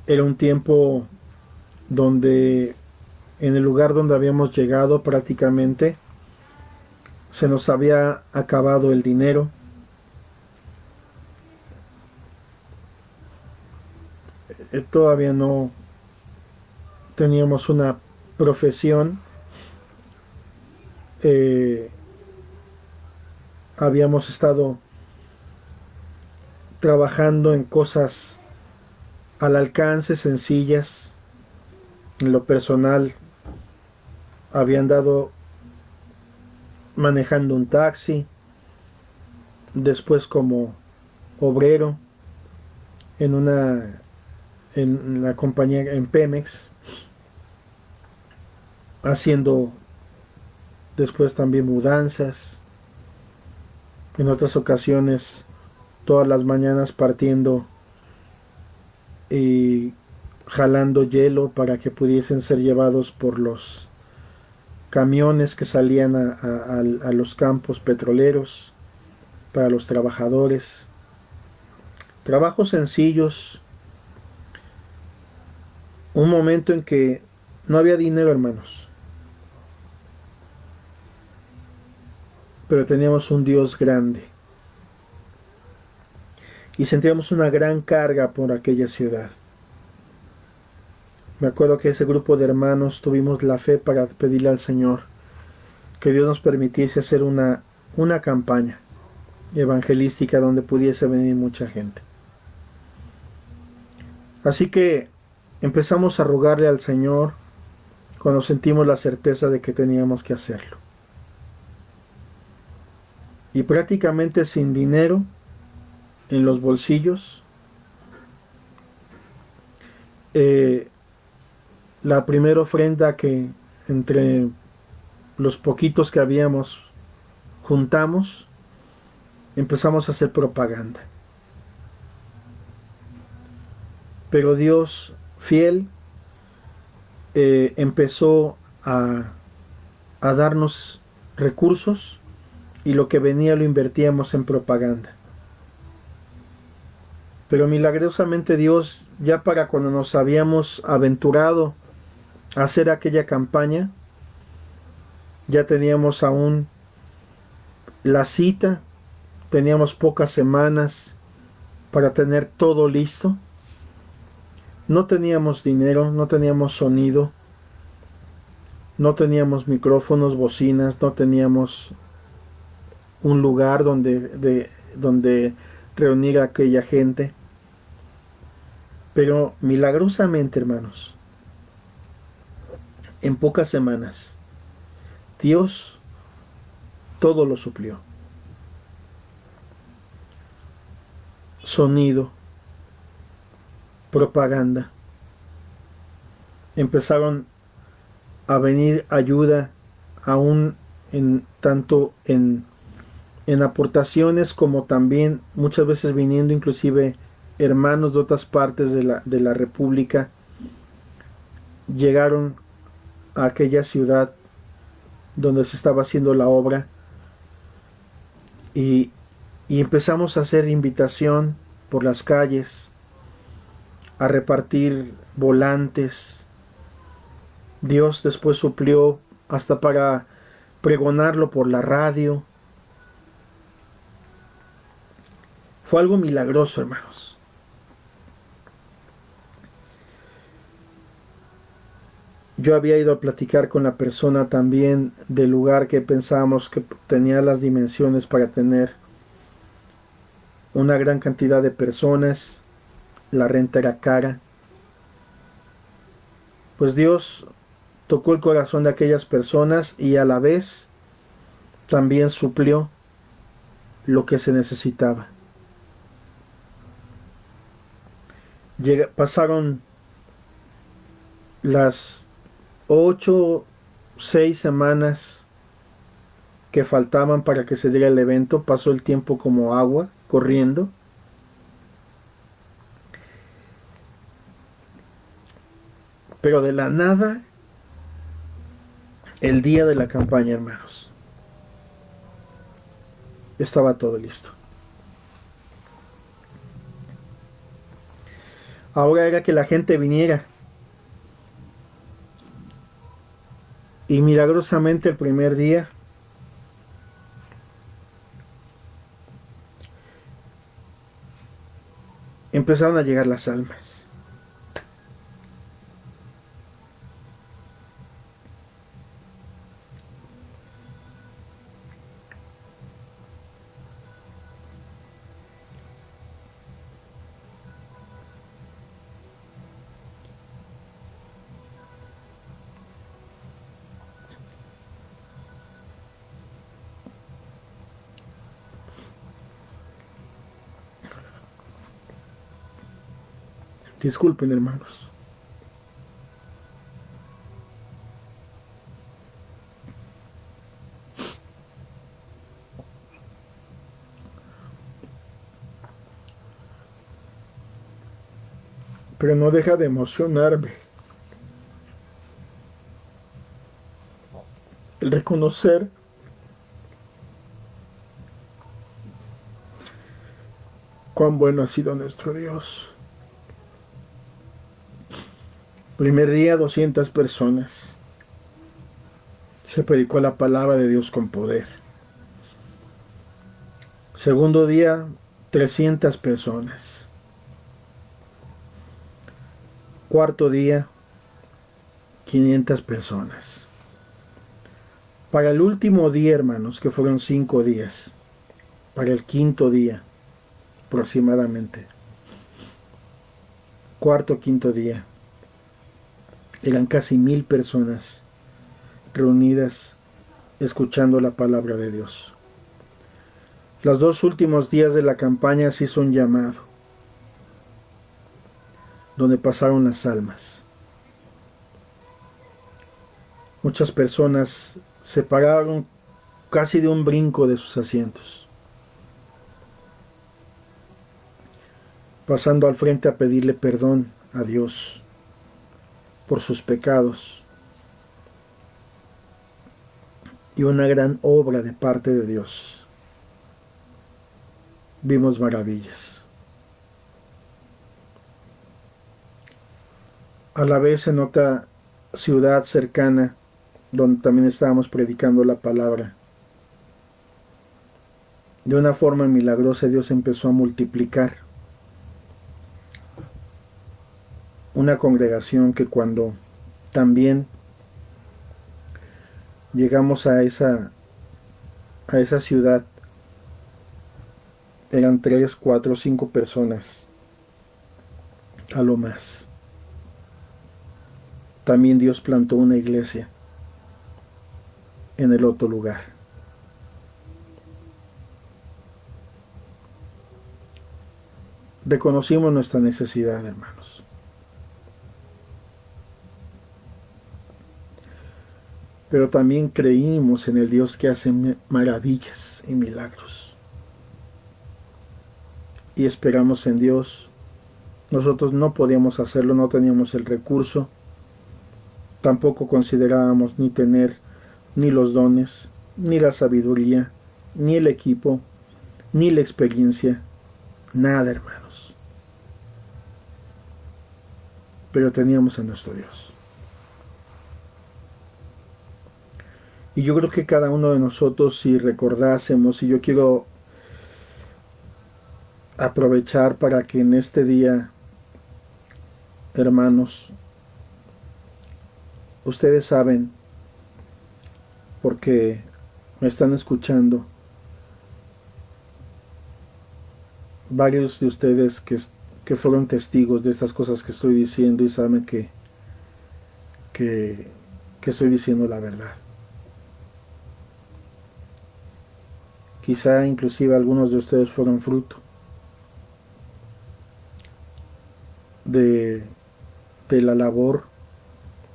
S1: Era un tiempo donde en el lugar donde habíamos llegado prácticamente se nos había acabado el dinero. Todavía no teníamos una profesión. Habíamos estado trabajando en cosas al alcance, sencillas. En lo personal, había andado manejando un taxi, después como obrero en la compañía en Pemex, haciendo después también mudanzas. En otras ocasiones, todas las mañanas partiendo y jalando hielo para que pudiesen ser llevados por los camiones que salían a los campos petroleros para los trabajadores. Trabajos sencillos. Un momento en que no había dinero, hermanos, pero teníamos un Dios grande y sentíamos una gran carga por aquella ciudad. Me acuerdo que ese grupo de hermanos tuvimos la fe para pedirle al Señor que Dios nos permitiese hacer una campaña evangelística donde pudiese venir mucha gente. Así que empezamos a rogarle al Señor cuando sentimos la certeza de que teníamos que hacerlo. Y prácticamente sin dinero en los bolsillos, la primera ofrenda que entre los poquitos que habíamos juntamos, empezamos a hacer propaganda. Pero Dios fiel empezó a darnos recursos y lo que venía lo invertíamos en propaganda. Pero milagrosamente Dios, ya para cuando nos habíamos aventurado a hacer aquella campaña, ya teníamos aún la cita, teníamos pocas semanas para tener todo listo. No teníamos dinero, no teníamos sonido, no teníamos micrófonos, bocinas, no teníamos un lugar donde reunir a aquella gente. Pero milagrosamente, hermanos, en pocas semanas, Dios todo lo suplió. Sonido, propaganda. Empezaron a venir ayuda aún tanto en aportaciones como también muchas veces viniendo inclusive hermanos de otras partes de la República. Llegaron a aquella ciudad donde se estaba haciendo la obra y empezamos a hacer invitación por las calles, a repartir volantes. Dios después suplió hasta para pregonarlo por la radio. Fue algo milagroso, hermanos. Yo había ido a platicar con la persona también del lugar que pensábamos que tenía las dimensiones para tener una gran cantidad de personas. La renta era cara. Pues Dios tocó el corazón de aquellas personas y a la vez también suplió lo que se necesitaba. Pasaron las 6 semanas que faltaban para que se diera el evento. Pasó el tiempo como agua, corriendo. Pero de la nada, el día de la campaña, hermanos, estaba todo listo. Ahora era que la gente viniera. Y milagrosamente el primer día empezaron a llegar las almas. Disculpen, hermanos. Pero no deja de emocionarme el reconocer cuán bueno ha sido nuestro Dios. Primer día, 200 personas. Se predicó la palabra de Dios con poder. Segundo día, 300 personas. Cuarto día, 500 personas. Para el último día, hermanos, que fueron 5 días, para el quinto día aproximadamente, cuarto o quinto día, eran casi 1000 personas reunidas escuchando la palabra de Dios. Los 2 últimos días de la campaña se hizo un llamado, donde pasaron las almas. Muchas personas se pararon casi de un brinco de sus asientos, pasando al frente a pedirle perdón a Dios por sus pecados y una gran obra de parte de Dios. Vimos maravillas. A la vez en otra ciudad cercana, donde también estábamos predicando la palabra, de una forma milagrosa Dios empezó a multiplicar una congregación que cuando también llegamos a esa ciudad, eran 3, 4, 5 personas a lo más. También Dios plantó una iglesia en el otro lugar. Reconocimos nuestra necesidad, hermanos. Pero también creímos en el Dios que hace maravillas y milagros. Y esperamos en Dios. Nosotros no podíamos hacerlo, no teníamos el recurso. Tampoco considerábamos ni tener ni los dones, ni la sabiduría, ni el equipo, ni la experiencia. Nada, hermanos. Pero teníamos a nuestro Dios. Y yo creo que cada uno de nosotros, si recordásemos, y yo quiero aprovechar para que en este día, hermanos, ustedes saben, porque me están escuchando, varios de ustedes que fueron testigos de estas cosas que estoy diciendo y saben que estoy diciendo la verdad. Quizá inclusive algunos de ustedes fueron fruto de la labor,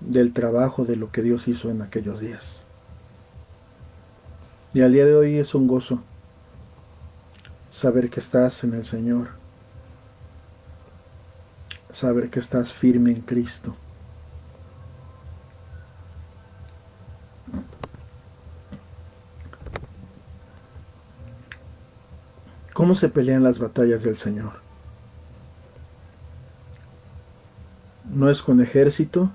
S1: del trabajo, de lo que Dios hizo en aquellos días. Y al día de hoy es un gozo saber que estás en el Señor, saber que estás firme en Cristo. ¿Cómo se pelean las batallas del Señor? No es con ejército,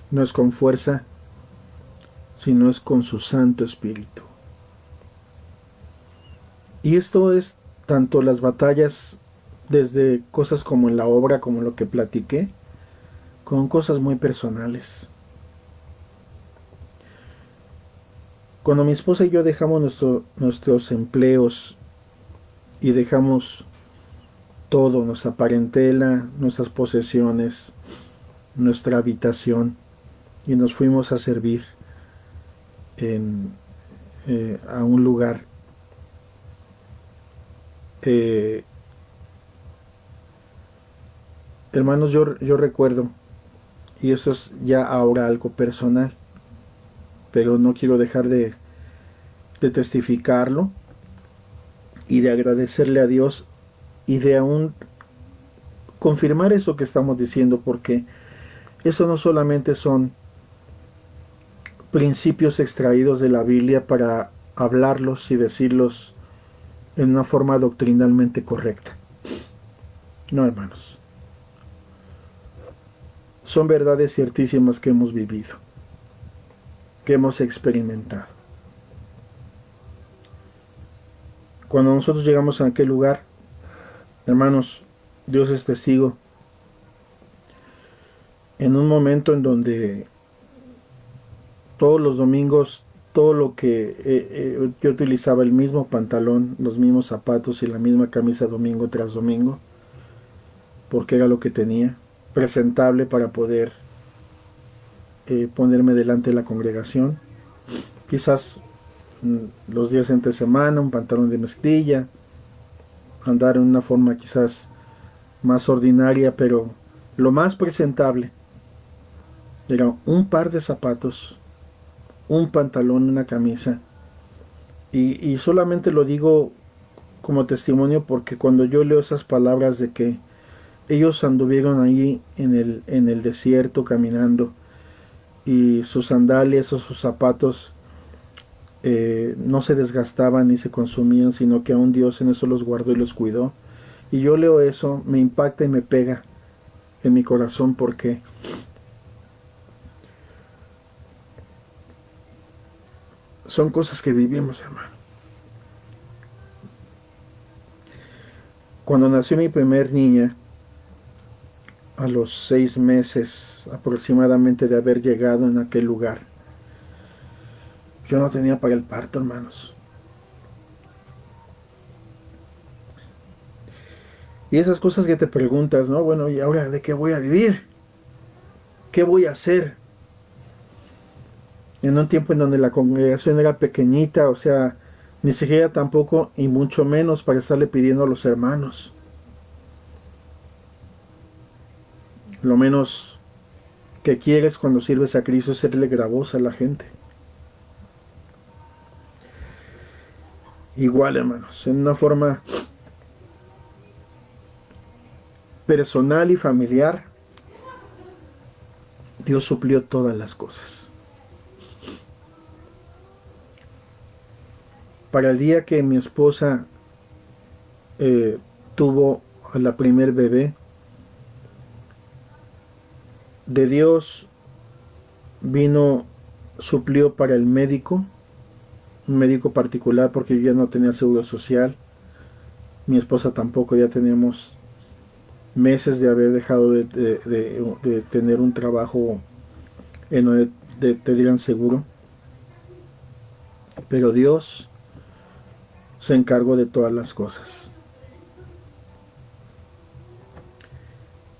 S1: no es con fuerza, sino es con su Santo Espíritu. Y esto es tanto las batallas desde cosas como en la obra, como lo que platiqué, con cosas muy personales. Cuando mi esposa y yo dejamos nuestros empleos y dejamos todo, nuestra parentela, nuestras posesiones, nuestra habitación, y nos fuimos a servir a un lugar, hermanos, yo recuerdo, y eso es ya ahora algo personal, pero no quiero dejar de testificarlo y de agradecerle a Dios y de aún confirmar eso que estamos diciendo, porque eso no solamente son principios extraídos de la Biblia para hablarlos y decirlos en una forma doctrinalmente correcta. No, hermanos. Son verdades ciertísimas que hemos vivido, que hemos experimentado. Cuando nosotros llegamos a aquel lugar, hermanos, Dios es testigo, en un momento en donde todos los domingos, todo lo que yo utilizaba el mismo pantalón, los mismos zapatos y la misma camisa domingo tras domingo, porque era lo que tenía, presentable para poder ponerme delante de la congregación. Quizás los días entre semana, un pantalón de mezclilla, andar en una forma quizás más ordinaria, pero lo más presentable era un par de zapatos, un pantalón, una camisa. Y solamente lo digo como testimonio porque cuando yo leo esas palabras de que ellos anduvieron ahí en el desierto caminando y sus sandalias o sus zapatos no se desgastaban ni se consumían, sino que aún Dios en eso los guardó y los cuidó. Y yo leo eso, me impacta y me pega en mi corazón porque son cosas que vivimos, hermano. Cuando nació mi primer niña, a los 6 meses aproximadamente de haber llegado en aquel lugar, yo no tenía para el parto, hermanos. Y esas cosas que te preguntas, ¿no? Bueno, ¿y ahora de qué voy a vivir? ¿Qué voy a hacer? En un tiempo en donde la congregación era pequeñita, o sea, ni siquiera tampoco, y mucho menos para estarle pidiendo a los hermanos. Lo menos que quieres cuando sirves a Cristo es serle gravosa a la gente. Igual, hermanos, en una forma personal y familiar, Dios suplió todas las cosas. Para el día que mi esposa tuvo a la primer bebé, de Dios vino, suplió para el médico, un médico particular, porque yo ya no tenía seguro social, mi esposa tampoco, ya teníamos meses de haber dejado de tener un trabajo en donde te dieran seguro, pero Dios se encargó de todas las cosas.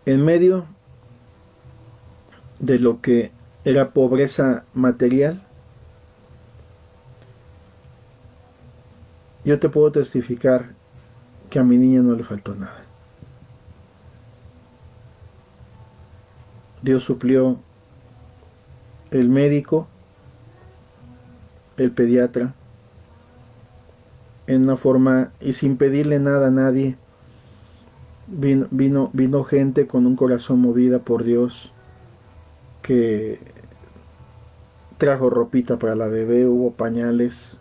S1: En medio de lo que era pobreza material, yo te puedo testificar que a mi niña no le faltó nada. Dios suplió el médico, el pediatra, en una forma y sin pedirle nada a nadie. Vino gente con un corazón movida por Dios que trajo ropita para la bebé, hubo pañales,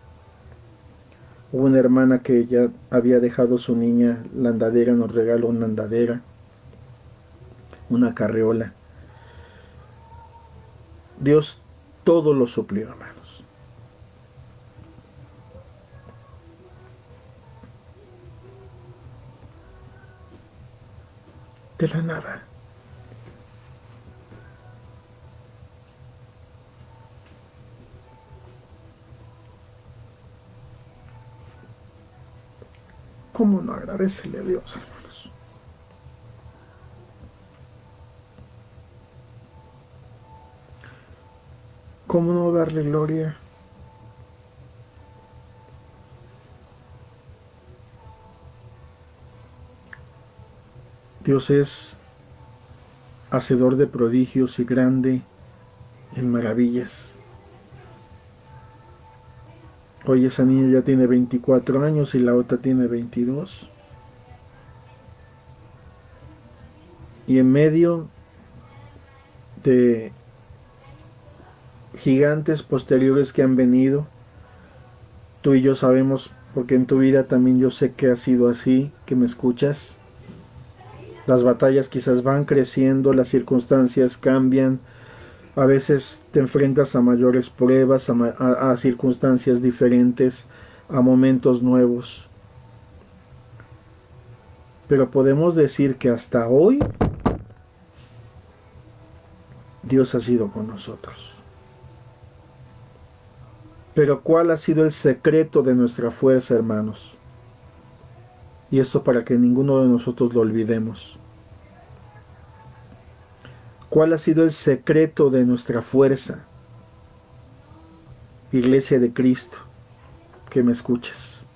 S1: hubo una hermana que ya había dejado su niña, la andadera, nos regaló una andadera, una carreola. Dios todo lo suplió, hermanos. De la nada. ¿Cómo no agradecerle a Dios, hermanos? ¿Cómo no darle gloria? Dios es hacedor de prodigios y grande en maravillas. Hoy esa niña ya tiene 24 años y la otra tiene 22. Y en medio de gigantes posteriores que han venido, tú y yo sabemos, porque en tu vida también yo sé que ha sido así, que me escuchas. Las batallas quizás van creciendo, las circunstancias cambian, a veces te enfrentas a mayores pruebas, a circunstancias diferentes, a momentos nuevos. Pero podemos decir que hasta hoy Dios ha sido con nosotros. Pero ¿cuál ha sido el secreto de nuestra fuerza, hermanos? Y esto para que ninguno de nosotros lo olvidemos. ¿Cuál ha sido el secreto de nuestra fuerza? Iglesia de Cristo, que me escuches,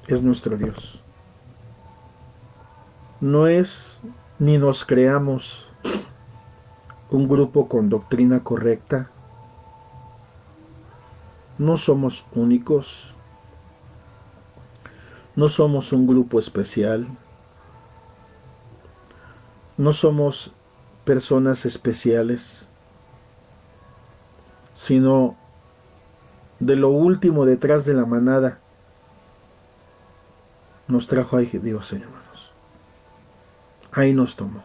S1: es nuestro Dios. No es ni nos creamos un grupo con doctrina correcta. No somos únicos. No somos un grupo especial. No somos personas especiales, sino de lo último detrás de la manada nos trajo ahí Dios, hermanos. Ahí nos tomó.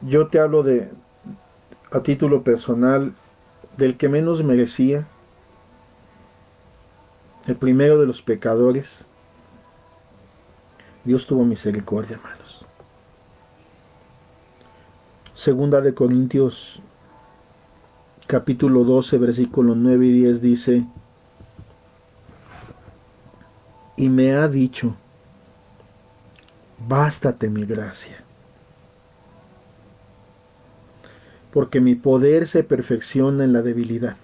S1: Yo te hablo a título personal, del que menos merecía, el primero de los pecadores. Dios tuvo misericordia, hermanos. Segunda de Corintios, capítulo 12, versículos 9 y 10 dice: y me ha dicho, bástate mi gracia, porque mi poder se perfecciona en la debilidad.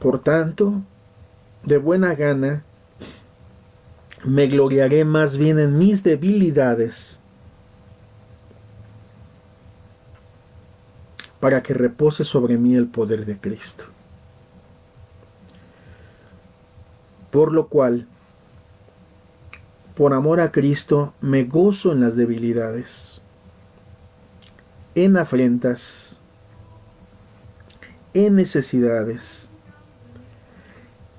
S1: Por tanto, de buena gana, me gloriaré más bien en mis debilidades, para que repose sobre mí el poder de Cristo. Por lo cual, por amor a Cristo, me gozo en las debilidades, en afrentas, en necesidades,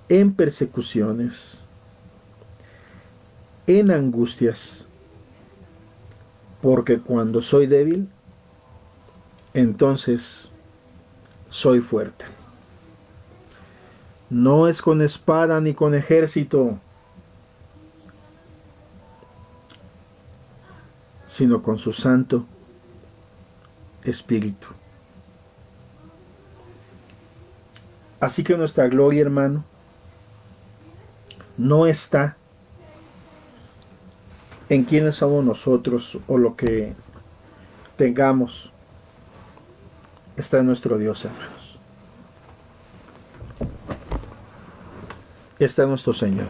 S1: en persecuciones, en angustias, porque cuando soy débil, entonces soy fuerte. No es con espada ni con ejército, sino con su Santo Espíritu. Así que nuestra gloria, hermano, no está en quiénes somos nosotros o lo que tengamos. Está en nuestro Dios, hermanos. Está en nuestro Señor.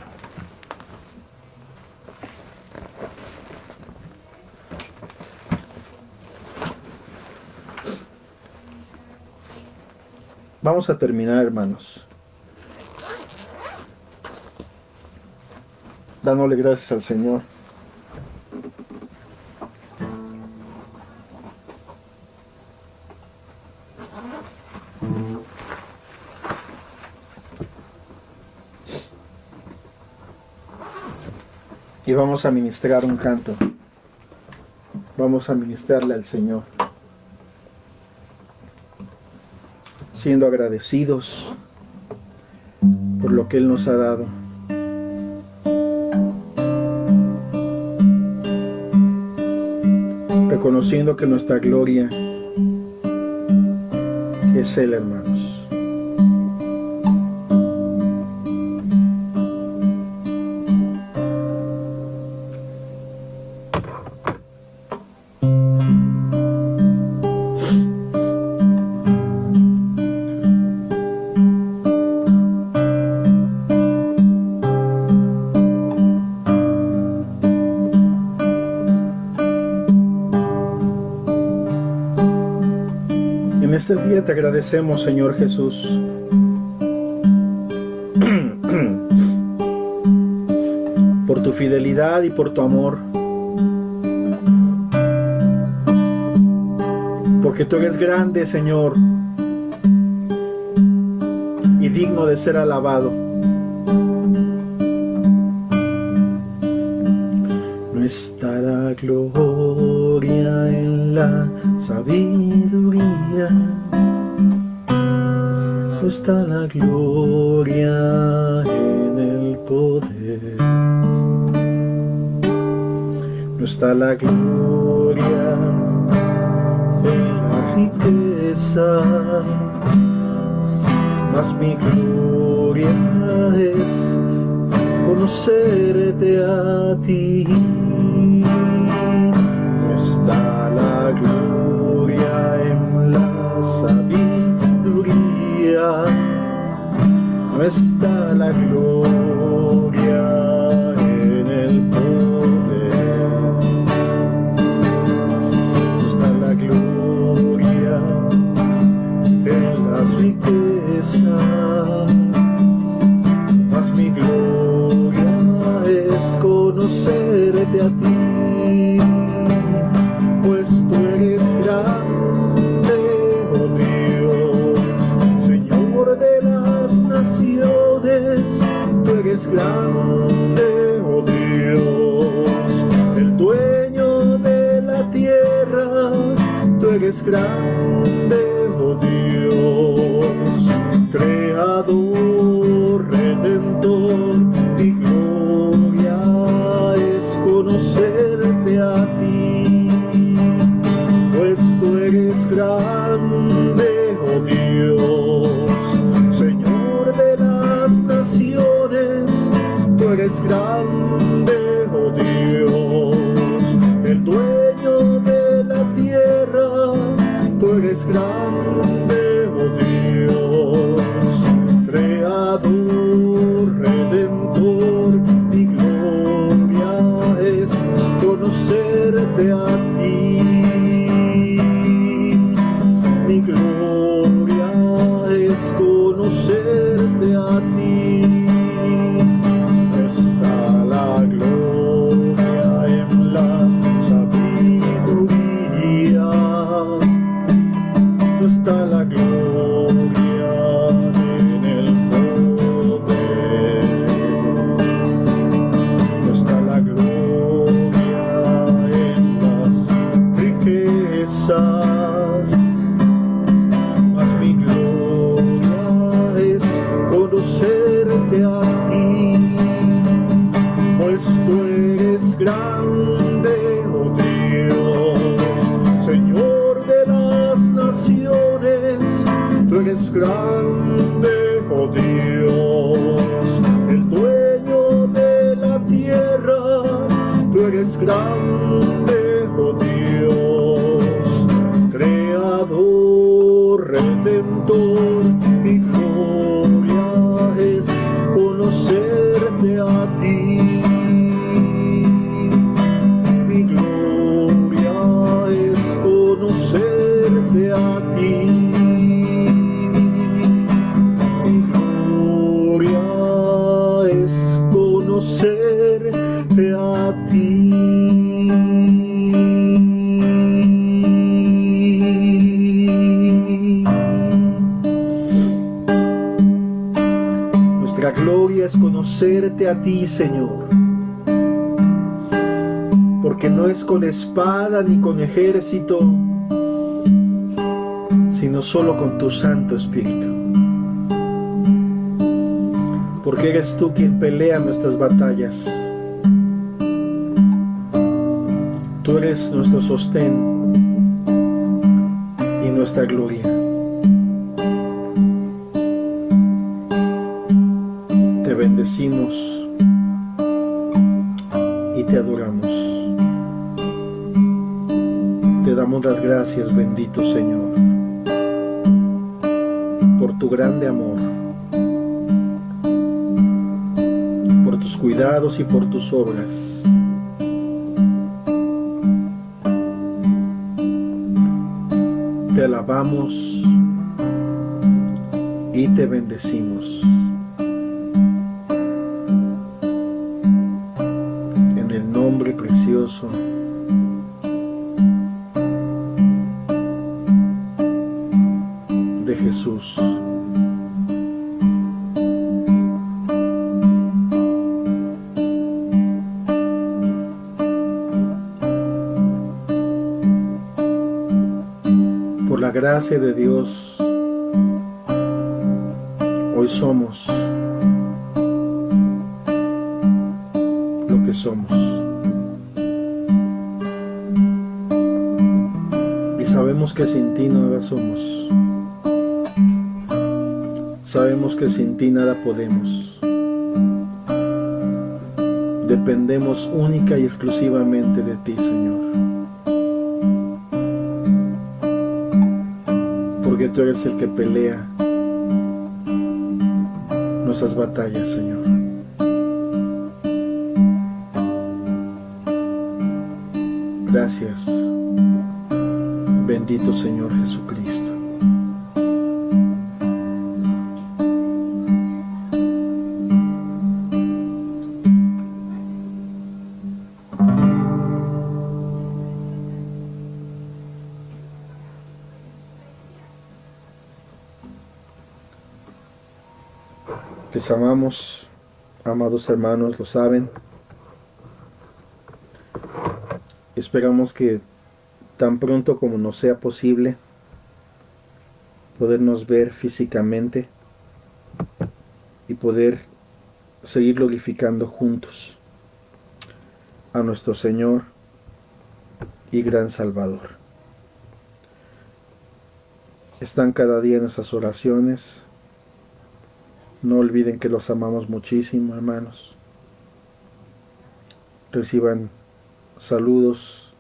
S1: Vamos a terminar, hermanos, dándole gracias al Señor. Y vamos a ministrar un canto. Vamos a ministrarle al Señor, siendo agradecidos por lo que Él nos ha dado. Reconociendo que nuestra gloria es Él, hermanos. En este día te agradecemos, Señor Jesús, por tu fidelidad y por tu amor, porque tú eres grande, Señor, y digno de ser alabado. No está la gloria en la sabiduría, no está la gloria en el poder, No está la gloria en la riqueza, mas mi gloria es conocerte a ti. No está la gloria en la sabiduría, no está la gloria en el poder, no está la gloria en las riquezas, mas mi gloria es conocerte a ti, pues tú eres grande, oh Dios, Señor de las naciones. Tú eres grande, oh Dios, el dueño de la tierra. Tú eres grande, oh Dios, creador, redentor. Mi gloria es conocerte a ti, pues tú eres grande, oh Dios, Señor de las naciones. Tú eres grande, oh Dios, el dueño de la tierra. Tú eres grande, oh Dios, creador, redentor. Mi gloria es conocerte a ti. Mi gloria es conocerte a ti. No está la gloria en la sabiduría, no está la gloria en el poder, no está la gloria en las riquezas, mas mi gloria es conocerte a ti, pues tú eres grande, oh Dios, Señor de las naciones. Tú eres grande, oh Dios, el dueño de la tierra. Tú eres grande, oh Dios, creador, redentor. Mi gloria es conocerte a ti. Mi gloria es conocerte a ti. Mi gloria es conocerte a ti. Nuestra gloria es conocerte a ti, Señor, porque no es con espada ni con ejército, sino solo con tu Santo Espíritu. Porque eres tú quien pelea nuestras batallas. Tú eres nuestro sostén y nuestra gloria. Te bendecimos y te adoramos. Te damos las gracias, bendito Señor, por tu grande amor, por tus cuidados y por tus obras. Te alabamos y te bendecimos. En el nombre precioso de Jesús. Por la gracia de Dios, hoy somos lo que somos. Sabemos que sin ti nada somos. Sabemos que sin ti nada podemos. Dependemos única y exclusivamente de ti, Señor. Porque tú eres el que pelea nuestras batallas, Señor. Gracias, bendito Señor Jesucristo. Les amamos, amados hermanos, lo saben. Esperamos que tan pronto como nos sea posible podernos ver físicamente y poder seguir glorificando juntos a nuestro Señor y gran Salvador. Están cada día en nuestras oraciones. No olviden que los amamos muchísimo, hermanos. Reciban saludos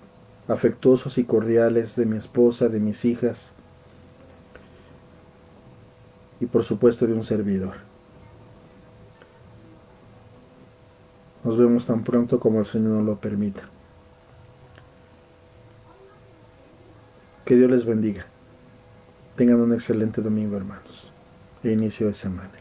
S1: afectuosos y cordiales de mi esposa, de mis hijas y por supuesto de un servidor. Nos vemos tan pronto como el Señor nos lo permita. Que Dios les bendiga. Tengan un excelente domingo, hermanos, e inicio de semana.